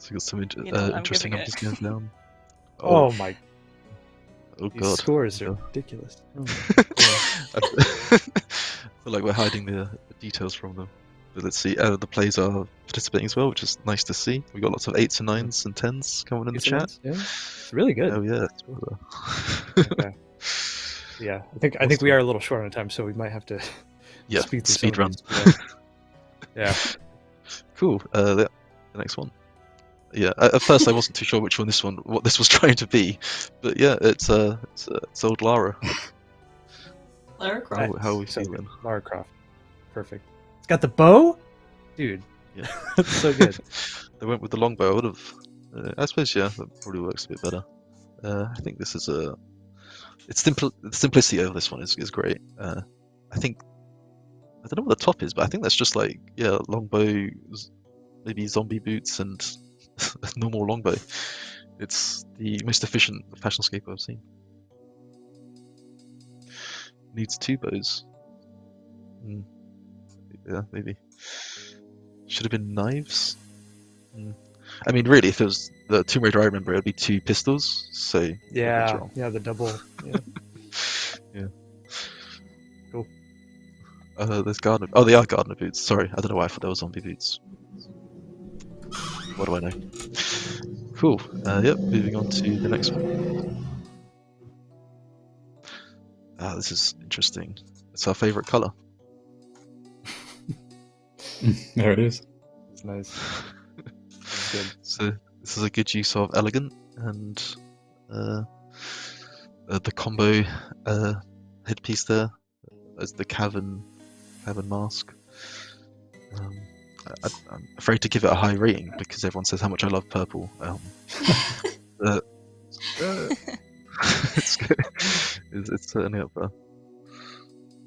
So we got some interesting numbers going down. Oh my! Oh These god! scores are ridiculous. Oh I feel like we're hiding the details from them. But let's see. The players are participating as well, which is nice to see. We got lots of 8s and 9s and 10s coming in the chat. Yeah, it's really good. Oh yeah. Okay. Yeah, I think we are a little short on time, so we might have to speed run. Yeah. Cool. The next one. Yeah. At first, I wasn't too sure what this was trying to be, but yeah, it's old Lara. Lara Croft. How are we feeling? Lara Croft. Perfect. It's got the bow, dude. Yeah. That's so good. They went with the longbow. I would have. I suppose that probably works a bit better. I think this is the simplicity of this one is great. I think I don't know what the top is, but I think that's just like longbow, maybe zombie boots and normal longbow. It's the most efficient fashion scape I've seen. Needs 2 bows. Yeah, maybe. Should have been knives. I mean, really, if it was the Tomb Raider I remember, it would be 2 pistols. So yeah, the double. Yeah. Yeah. Cool. There's Gardener. Oh, they are Gardener boots. Sorry, I don't know why I thought they were zombie boots. What do I know? Cool. Yep. Moving on to the next one. This is interesting. It's our favourite colour. There it is. It's nice. It's good. So this is a good use of elegant and the combo headpiece there as the Cavern mask. I'm afraid to give it a high rating because everyone says how much I love purple. It's good. It's certainly up there.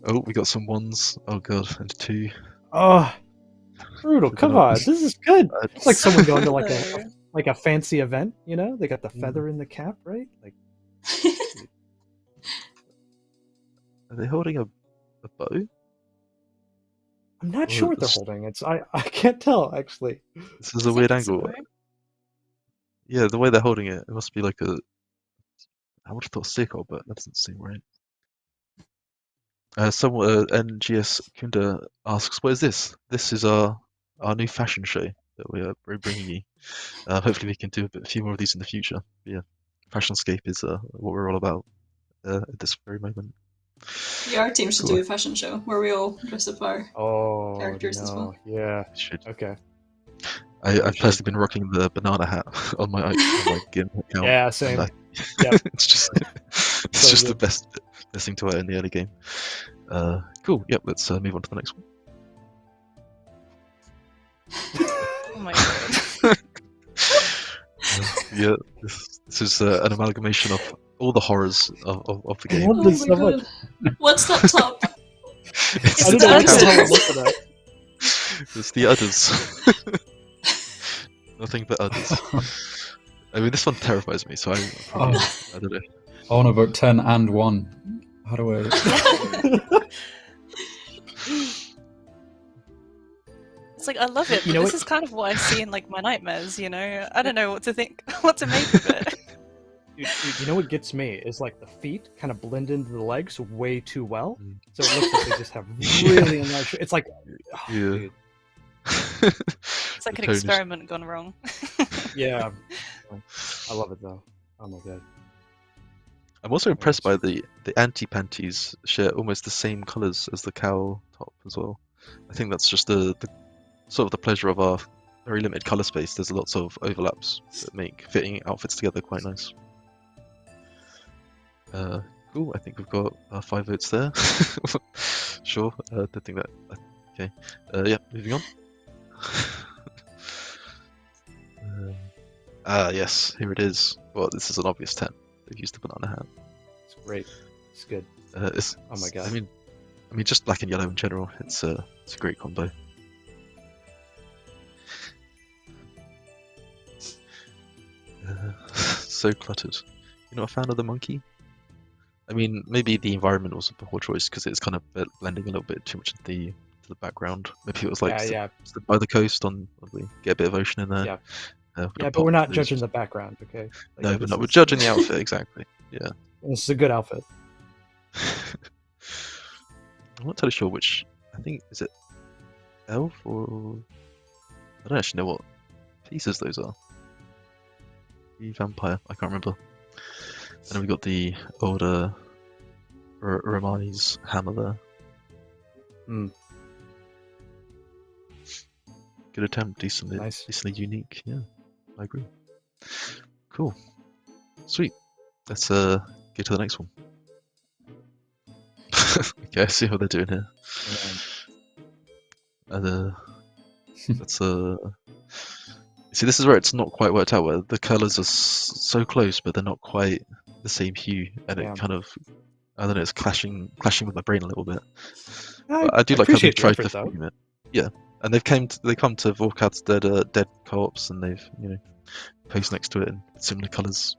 Oh, we got some ones. Oh god, and 2. Oh, brutal! Come on, this is good. It's like someone going to like So- a fancy event. You know, they got the feather in the cap, right? Like, Are they holding a bow? I'm not Well, sure what they're this- holding. I can't tell actually. This is I a weird think it's a angle. bow. Yeah, the way they're holding it, it must be like a. I would have thought sickle, but that doesn't seem right. Someone, NGS Kunda asks, "What is this? This is our new fashion show that we're bringing you. Hopefully, we can do a few more of these in the future. But yeah, Fashionscape is what we're all about at this very moment." Yeah, our team should Cool. do a fashion show where we all dress up our Oh characters no! as well. Yeah. Should. Okay. I've should. personally been rocking the banana hat on my GIM account. Yeah. and Same. I- Yep. it's just it's So just the good. best thing to wear in the early game. Cool. Yep. Let's move on to the next one. Oh my god. Yeah, this is an amalgamation of all the horrors of the game. love Oh this my so god. much. What's that top? It's I don't the know what the hell I'm Udders. looking at. It's the udders. Nothing but udders. I mean, this one terrifies me, so I don't know. I want to vote 10 and 1. How do I? It's like I love it, You but know this what- is kind of what I see in like my nightmares. You know, I don't know what to think, what to make of it. Dude, you know what gets me is like the feet kind of blend into the legs way too well, Mm. so it looks like they just have really enlarged. It's like, oh, Yeah. dude. It's like The an tone is- experiment gone wrong. Yeah, I love it though. Oh my god. I'm also impressed by the anti-panties share almost the same colours as the cowl top as well. I think that's just the sort of the pleasure of our very limited colour space. There's lots of overlaps that make fitting outfits together quite nice. Cool. I think we've got 5 votes there. Sure. Don't think that. Okay. Yeah. Moving on. Yes. Here it is. Well, this is an obvious 10. They've used the banana hat. It's great. It's good. It's, Oh my god. I mean, just black and yellow in general. It's a great combo. So cluttered. You're not a fan of the monkey? I mean, maybe the environment was a poor choice because it's kind of blending a little bit too much into the background. Maybe it was like yeah. stood by the coast we get a bit of ocean in there. Yeah. with a Yeah, but pop we're not for those- judging the background, okay? Like, No, this but no, we're is- judging the outfit exactly. Yeah. This is a good outfit. I'm not entirely sure which. I think is it elf or I don't actually know what pieces those are. The vampire, I can't remember. And then we got the older Romani's hammer there. Hmm. Good attempt, decently Nice. unique. Yeah, I agree. Cool, sweet. Let's get to the next one. Okay, I see what they're doing here. And that's see, this is where it's not quite worked out. Where the colours are so close, but they're not quite the same hue, and Yeah. it kind of, I don't know, it's clashing with my brain a little bit. I, But I do like how they appreciate the tried to effort, though. theme it. Yeah, and they come to Vorkat's dead co-ops, and they've posed next to it in similar colours.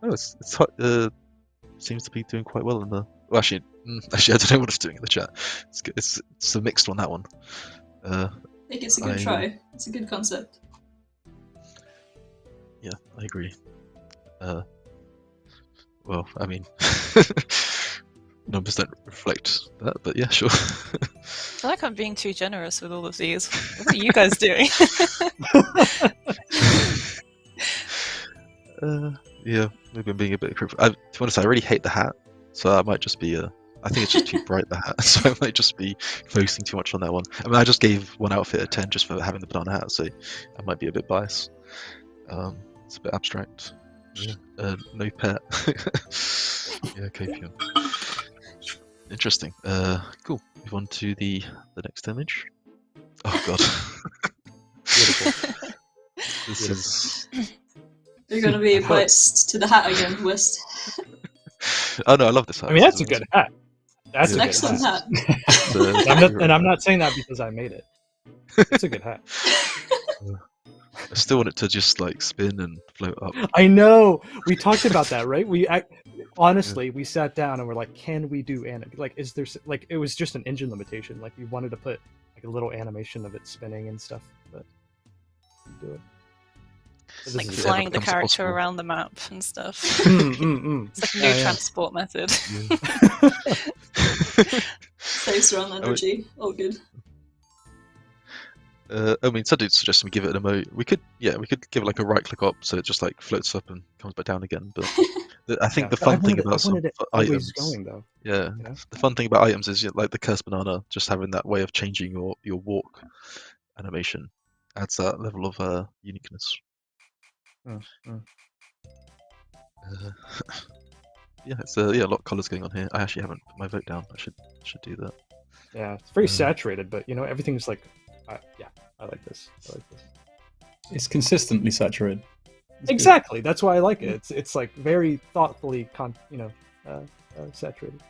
Oh, it's seems to be doing quite well in the. Well, actually, I don't know what it's doing in the chat. It's a mixed one, that one. I think it's a good I- try. It's a good concept. Yeah, I agree. Well, I mean, numbers don't reflect that, but yeah, sure. I feel like I'm being too generous with all of these. What are you guys doing? Yeah, maybe I'm being a bit cryptic. To be honest, I really hate the hat, so I might just be I think it's just too bright, the hat, so I might just be focusing too much on that one. I mean, I just gave one outfit a 10 just for having the banana hat, so I might be a bit biased. It's a bit abstract. Yeah. No pet. Yeah, KPM. Interesting. Cool. Move on to the next image. Oh god. Beautiful. This is. You're gonna be I hope. biased to the hat again, West. Oh no, I love this hat. I mean, This that's is a good amazing. hat. That's It's a an good excellent hat. hat. It's a And I'm not, favorite and I'm hat. not saying that because I made it. It's a good hat. I still want it to just like spin and float up. I know. We talked about that, right? Honestly, we sat down and we're like, can we do like, is there like, it was just an engine limitation. Like, we wanted to put like a little animation of it spinning and stuff, but we do it. But Like this if is it ever flying the becomes character possible. around the map and stuff. It's like a new Yeah, yeah. transport method. Saves around energy. All good. I mean, some dude suggested we give it an emote. We could give it like a right click up, so it just like floats up and comes back down again. But I think the But I fun thing wanted about some it items, always going though. yeah, You know? the fun thing about items is like the cursed banana, just having that way of changing your walk animation adds that level of uniqueness. Mm, mm. Yeah, it's a lot of colors going on here. I actually haven't put my vote down. I should do that. Yeah, it's very saturated, but you know, everything's like, yeah, I like this. I like this. It's consistently saturated. It's good. Exactly. That's why I like it. It's like very thoughtfully, saturated.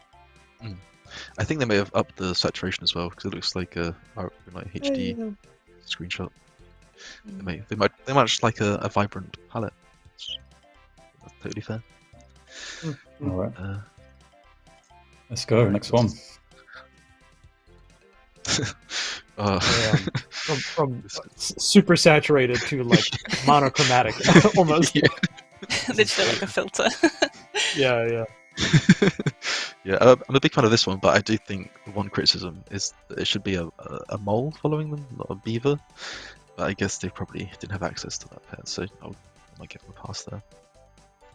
I think they may have upped the saturation as well because it looks like a like HD Yeah. screenshot. They might just like a vibrant palette. That's totally fair. All right, Uh, let's go. Next one. uh, From super saturated to like monochromatic, almost. Yeah. They just do like a filter. Yeah. Yeah, I'm a big fan of this one, but I do think the one criticism is that it should be a mole following them, not a beaver. But I guess they probably didn't have access to that pet, so I might give them a pass there.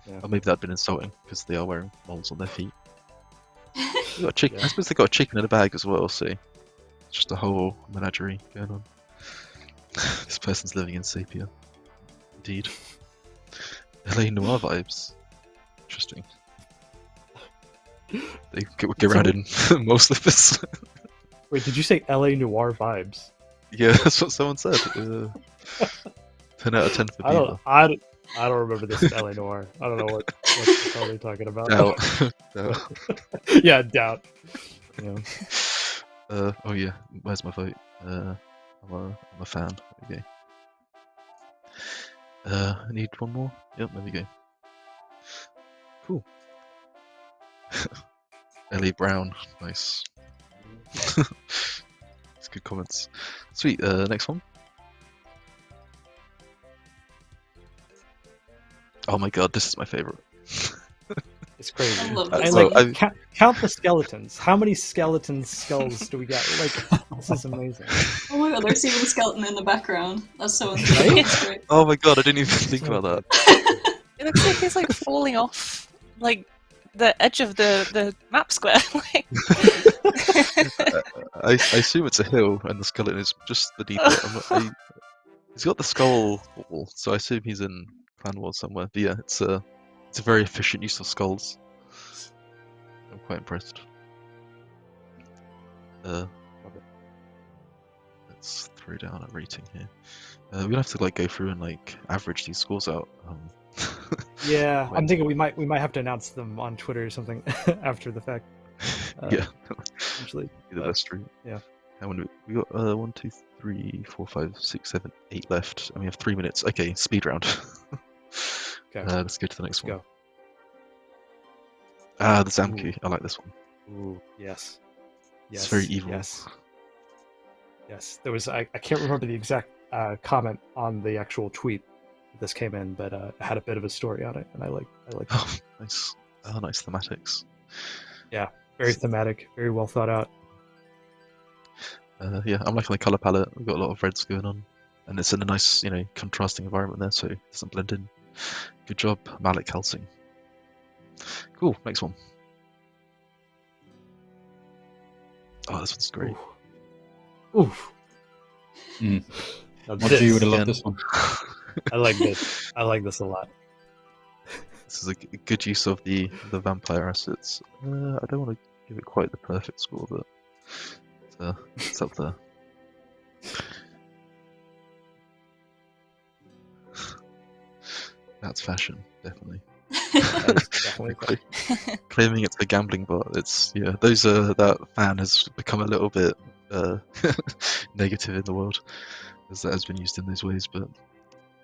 Yeah. Or maybe that'd been insulting because they are wearing moles on their feet. They got a chicken. Yeah. I suppose they got a chicken in a bag as well, so it's just a whole menagerie going on. This person's living in sepia. Indeed. LA Noir vibes. Interesting. They get around in mole slippers. Wait, did you say LA Noir vibes? Yeah, that's what someone said. 10 out of 10 for Beaver. I don't remember this in LA Noir. I don't know what the hell they're talking about. Doubt. Yeah, doubt. Yeah. Oh yeah, where's my vote? I'm a fan. There we go. I need one more. Yep, there we go. Cool. Ellie Brown, nice. It's good comments. Sweet. Next one. Oh my god, this is my favorite. It's crazy. I love And this like, one. count the skeletons. How many skeleton skulls do we got? Like, this is amazing. Oh my god, there's even a skeleton in the background. That's so interesting. Right? That's great. Oh my god, I didn't even think about that. It looks like he's like falling off like the edge of the map square. Like I assume it's a hill and the skeleton is just beneath it. He's got the skull wall, so I assume he's in Clan Wars somewhere. But yeah, it's a very efficient use of skulls. I'm quite impressed. Let's throw down a rating here. We're gonna have to like go through and like average these scores out. Yeah, Wait. I'm thinking we might have to announce them on Twitter or something after the fact. Yeah, Usually. the best stream. yeah. And we got 1, 2, 3, 4, 5, 6, 7, 8 left, and we have 3 minutes. Okay, speed round. Okay. Let's go to the next Let's one. go. Ah, the Zamku. I like this one. Ooh, yes. Yes. It's very evil. Yes. Yes. There was I can't remember the exact comment on the actual tweet that this came in, but it had a bit of a story on it, and I like it. Oh, nice. Oh, nice thematics. Very thematic, very well thought out. Yeah, I'm liking the color palette. We've got a lot of reds going on, and it's in a nice, contrasting environment there, so it doesn't blend in. Good job, Malik Helsing. Cool. Next one. Oh, this one's great. Oof. Mm. Now What this- you would have again. loved this one. I like this. I like this a lot. This is a good use of the vampire assets. I don't want to give it quite the perfect score, but it's up there. That's fashion, definitely. That is definitely Claiming it's a gambling bot. It's that fan has become a little bit negative in the world, as that has been used in those ways. But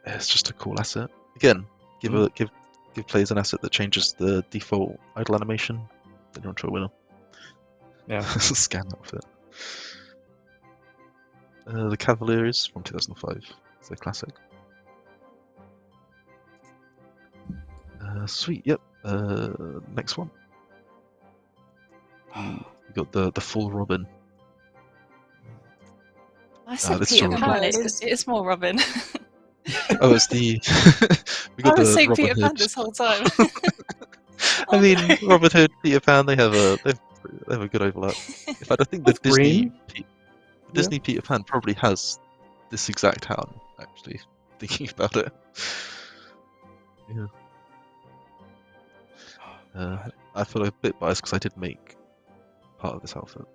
it's just a cool asset. Again, give players an asset that changes the default idle animation. Then you're onto a winner. Yeah. Scan outfit. The Cavaliers from 2005. It's a classic. Sweet. Yep. Next one. We got the full Robin. I said this Peter is Pan. Robin. It is more Robin. Oh, it's the. We I got was the saying Robin Peter Pan Hood. this whole time. I mean, Robin Hood, Peter Pan, they have a good overlap. In fact, I think the Both green. Disney Peter Pan probably has this exact town. Actually, thinking about it. Yeah. I feel a bit biased because I did make part of this outfit.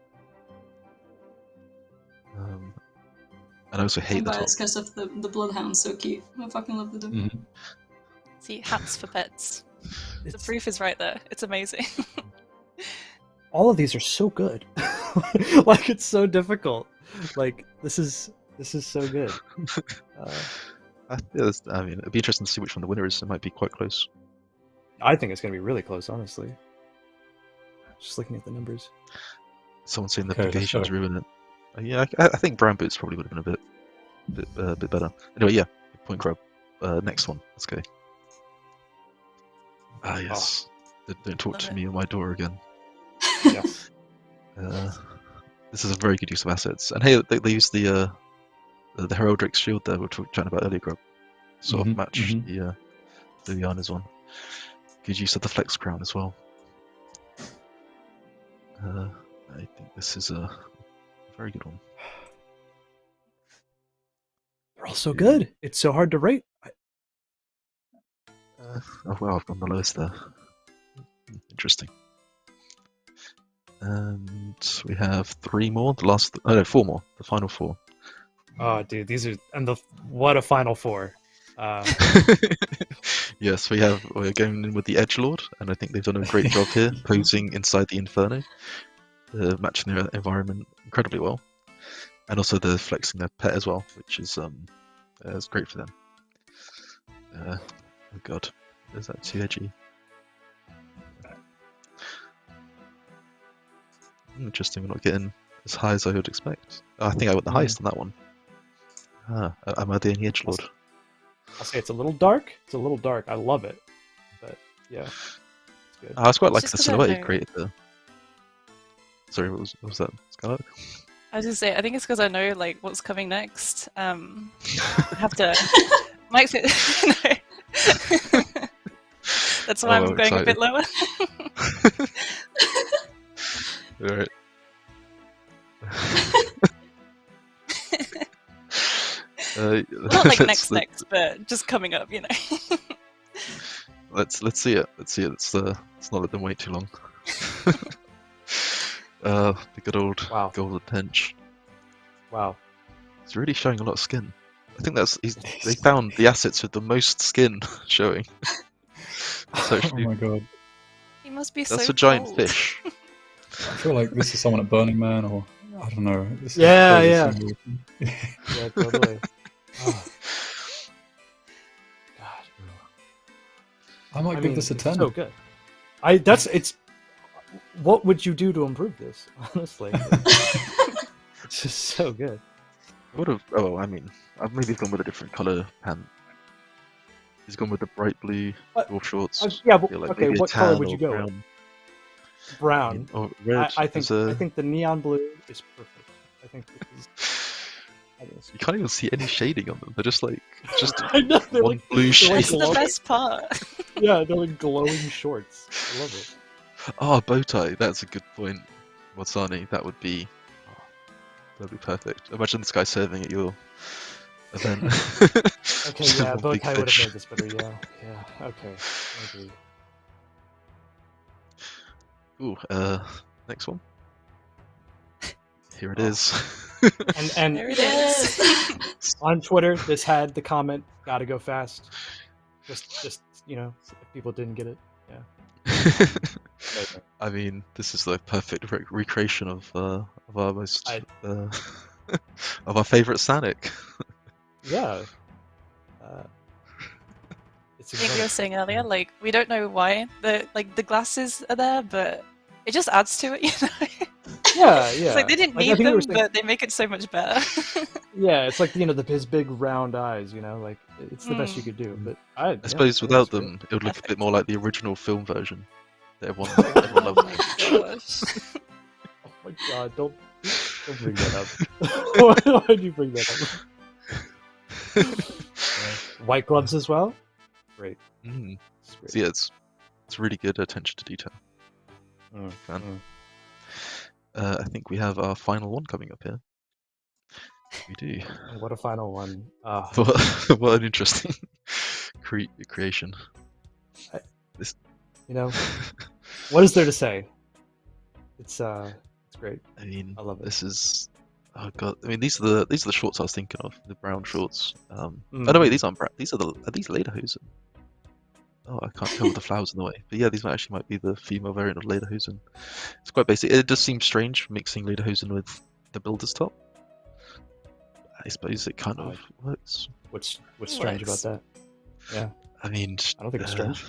And I also hate I'm the top. biased because of the bloodhound's so cute. I fucking love the dog. Mhm. See, hats for pets. The It's, proof is right there. It's amazing. all of these are so good. Like it's so difficult. Like this is so good. I mean, it'd be interesting to see which one the winner is. It might be quite close. I think it's gonna be really close, honestly. Just looking at the numbers. Someone saying the Okay, let's applications go. ruin it. Yeah, I think brown boots probably would have been a bit better. Anyway, yeah, good point, Grub. Next one, let's go. Ah, yes. Don't talk Love to it. me on my door again. Yes. This is a very good use of assets. And hey, they use the Heraldric shield there, which we were chatting about earlier, Grub. Sort of match the Yarners one. Good use of the Flex Crown as well. I think this is a very good one. They're all so good. It's so hard to rate. Oh wow, I've gone the lowest there. Interesting. And we have 3 more. No, 4 more. The final 4. Oh, dude, these are what a final 4. Yes, we're going in with the Edgelord, and I think they've done a great job here, posing inside the Inferno, matching their environment incredibly well, and also they're flexing their pet as well, which is great for them. Oh god, is that too edgy? Interesting, we're not getting as high as I would expect. Oh, I think I went the highest on that one. Am I the only Edgelord? I'll say it's a little dark. It's a little dark. I love it, but yeah, it's good. I was quite It's like just the 'cause I silhouette he know- created there. Sorry, what was that? Skylark? I was just say, I think it's because I know like what's coming next. I have to. Mike's it. No. That's why I'm going a bit lower. Alright. Not like next, but just coming up, you know. Let's see it. Let's not let them wait too long. The good old Wow. golden tench. Wow. He's really showing a lot of skin. I think they found the assets with the most skin showing. So Oh my god. He must be that's so a giant cold. fish. I feel like this is someone at Burning Man, or I don't know. This is Yeah, crazy yeah. symbol. Yeah, totally. Oh. God. I might give this a it's 10. So good. It's. What would you do to improve this? Honestly, it's just so good. I mean, I've maybe gone with a different color pant. He's gone with the bright blue dwarf shorts. Yeah, but, like okay. maybe a What color tan would you or go brown. with? Brown. Or red. I think the neon blue is perfect. I think this is. You can't even see any shading on them. They're just I know, they're one like- blue they're shade. like It's the glowing- best part. Yeah, they're like glowing shorts. I love it. Oh, bow tie. That's a good point, Watsani. That'd be perfect. Imagine this guy serving at your event. Okay, Just yeah, one bow big tie would have fish. made this better. Yeah. Okay, I agree. Ooh, next one. Here it Oh. is. And There it is. Yes. on Twitter, this had the comment, "Gotta go fast." Just if people didn't get it, amazing. I mean, this is the perfect recreation of our most of our favorite Sonic. Yeah. It's I think we were incredible. saying earlier, like we don't know why the glasses are there, but it just adds to it, you know. Yeah. It's like they didn't Like, I need think we were them, saying- but they make it so much better. Yeah, it's like his big round eyes. Like it's the best you could do. But I suppose without them, it would look a bit more like the original film version that everyone Oh loved. my gosh. Oh my god! Don't bring that up. Why'd you bring that up? White gloves as well. Great. Mm. It's great. So yeah, it's really good attention to detail. Fan. I think we have our final one coming up here. We do. And what a final one. What an interesting creation. What is there to say? It's great. I mean, I love it. this is. Oh god! I mean, these are the shorts I was thinking of. The brown shorts. Oh no, wait, these aren't brown. These are these Lederhosen? Oh, I can't tell with the flowers in the way. But yeah, these might be the female variant of Lederhosen. It's quite basic. It does seem strange mixing Lederhosen with the builder's top. I suppose it kind of works. What's strange about that? Yeah. I mean, I don't think it's strange.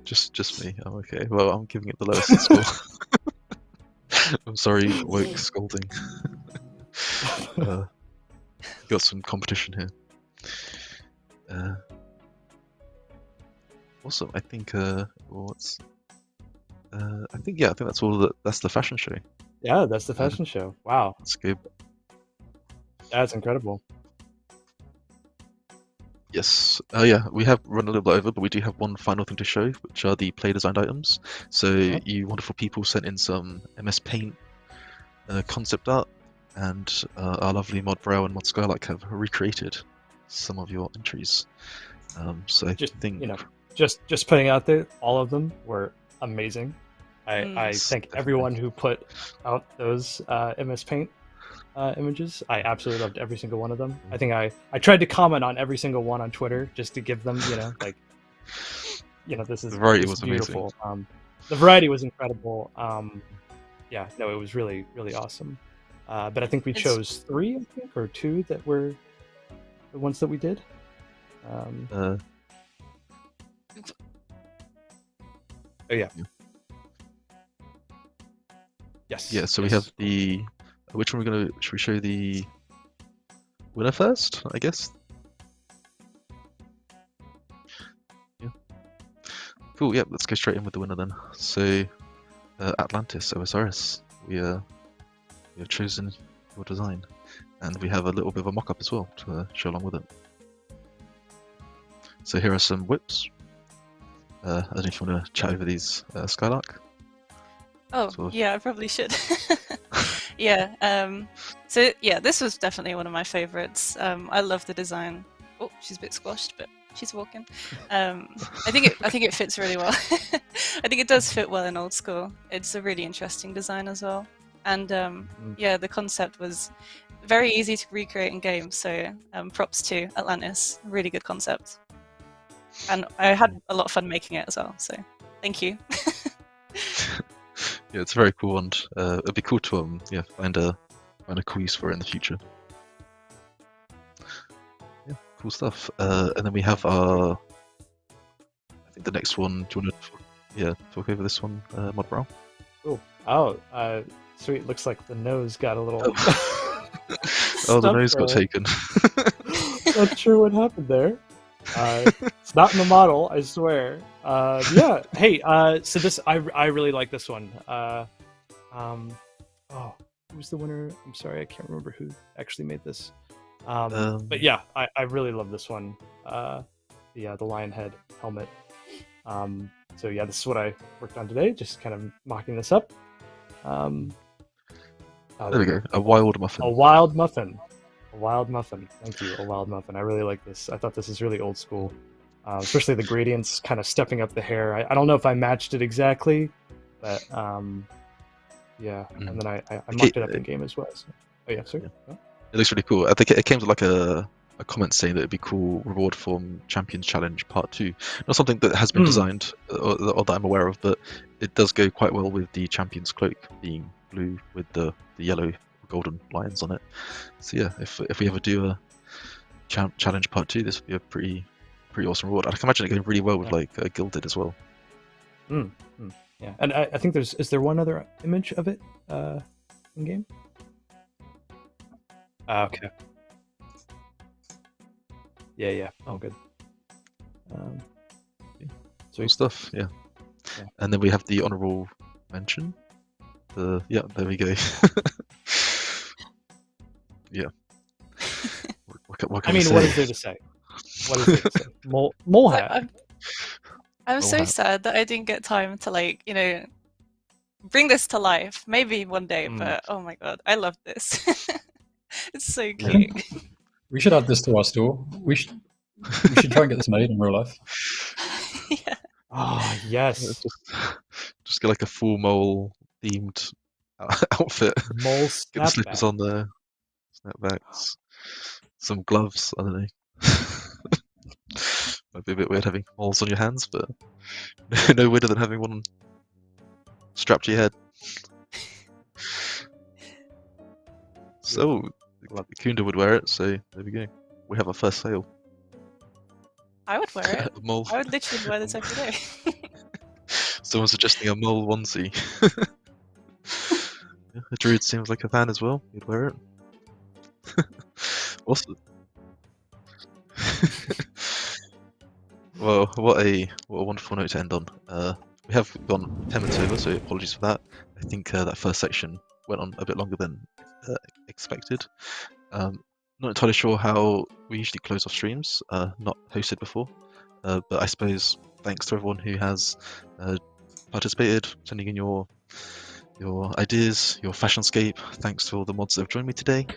just me. I'm okay. Well, I'm giving it the lowest score. I'm sorry, woke scolding. Got some competition here. Also, I think I think that's all. That's the fashion show. Yeah, that's the fashion show. Wow, That's good. that's incredible. Yes. Yeah, we have run a little bit over, but we do have one final thing to show, which are the play-designed items. So you wonderful people sent in some MS Paint concept art, and our lovely Mod Brow and Mod Skylark have recreated some of your entries. So I think just putting out there, all of them were amazing. I thank everyone who put out those MS Paint images. I absolutely loved every single one of them. I think I tried to comment on every single one on Twitter just to give them, this is the variety was beautiful. amazing. The variety was incredible. It was really, really awesome. But I think we chose 3, I think, or 2 that were the ones that we did. Oh yeah. Yes. Yeah. So we have the. Which one should we show the winner first? I guess. Yeah. Cool. Yeah. Let's go straight in with the winner then. So, Atlantis OSRS. We have chosen your design, and we have a little bit of a mock-up as well to show along with it. So here are some whips. I don't know if you want to chat over these, Skylark. Oh, yeah, I probably should. Yeah. So yeah, this was definitely one of my favorites. I love the design. Oh, she's a bit squashed, but she's walking. I think it fits really well. I think it does fit well in old school. It's a really interesting design as well. And yeah, the concept was very easy to recreate in game. So props to Atlantis. Really good concept. And I had a lot of fun making it as well. So thank you. Yeah, it's a very cool one. It'd be cool to find a cool use for it in the future. Yeah, cool stuff. And then we have our. I think the next one. Do you want to talk over this one, Mod Brow? Cool. Oh, sweet. Looks like the nose got a little. The nose got taken. Not sure what happened there. It's not in the model, I swear. Yeah. Hey. So this, I really like this one. Who's the winner? I'm sorry, I can't remember who actually made this. But yeah, I really love this one. The Lionhead Helmet. So yeah, this is what I worked on today. Just kind of mocking this up. There we go. A wild muffin. A wild muffin. A wild muffin. Thank you. A wild muffin. I really like this. I thought this is really old school. Especially the gradients kind of stepping up the hair. I don't know if I matched it exactly, but Yeah, Mm. and then I Okay, mocked it up in game as well. So. Oh yeah, sorry. Yeah. It looks really cool. I think it came to like a comment saying that it'd be cool reward from Champions Challenge Part 2. Not something that has been designed or that I'm aware of, but it does go quite well with the Champion's cloak being blue with the yellow golden lions on it. So yeah, if we ever do a Challenge Part 2, this would be a pretty awesome reward. I can imagine it going really well with like Gilded as well. Yeah, and I think is there one other image of it in game? Okay. Yeah. Oh, good. Cool stuff, yeah. And then we have the honorable mention. Yeah, there we go. Yeah. What can we say? What is there to say? What is there to say? Mole hat. I'm so sad that I didn't get time to bring this to life. Maybe one day, but oh my god, I love this. It's so cute. We should add this to our store. We should try and get this made in real life. Yeah. Oh yes. Just get like a full mole themed outfit. Mole Get the slippers on there, snapbacks, some gloves. I don't know. Might be a bit weird having moles on your hands, but no weirder than having one strapped to your head. So, Kunda would wear it, so there we go. We have our first sale. I would wear it. Mole. I would literally wear this every day. Someone's suggesting a mole onesie. Yeah, a druid seems like a fan as well. He'd wear it. Awesome. Well, what a wonderful note to end on. We have gone 10 minutes over, so apologies for that. I think that first section went on a bit longer than expected. Not entirely sure how we usually close off streams, not hosted before, but I suppose thanks to everyone who has participated, sending in your ideas, your fashionscape. Thanks to all the mods that have joined me today.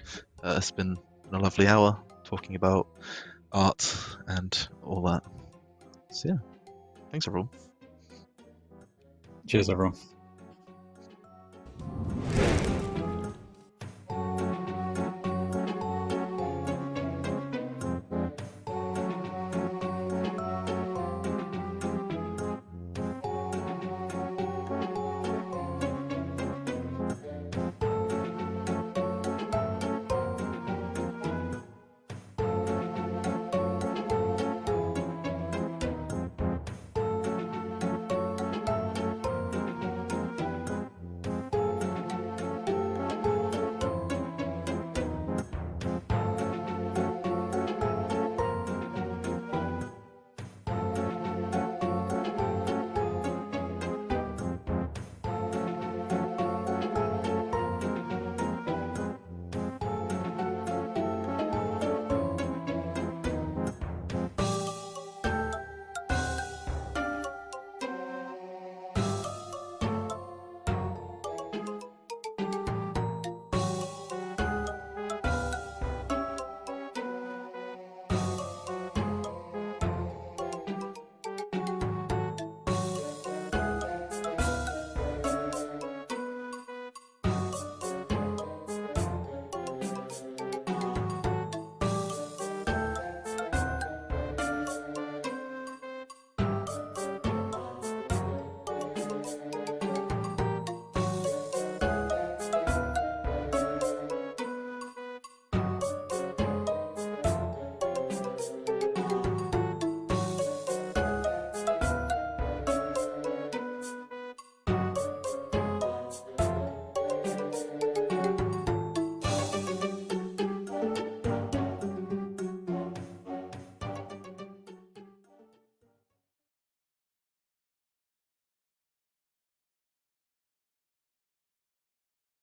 It's been a lovely hour talking about art and all that. So yeah, thanks everyone. Cheers, everyone.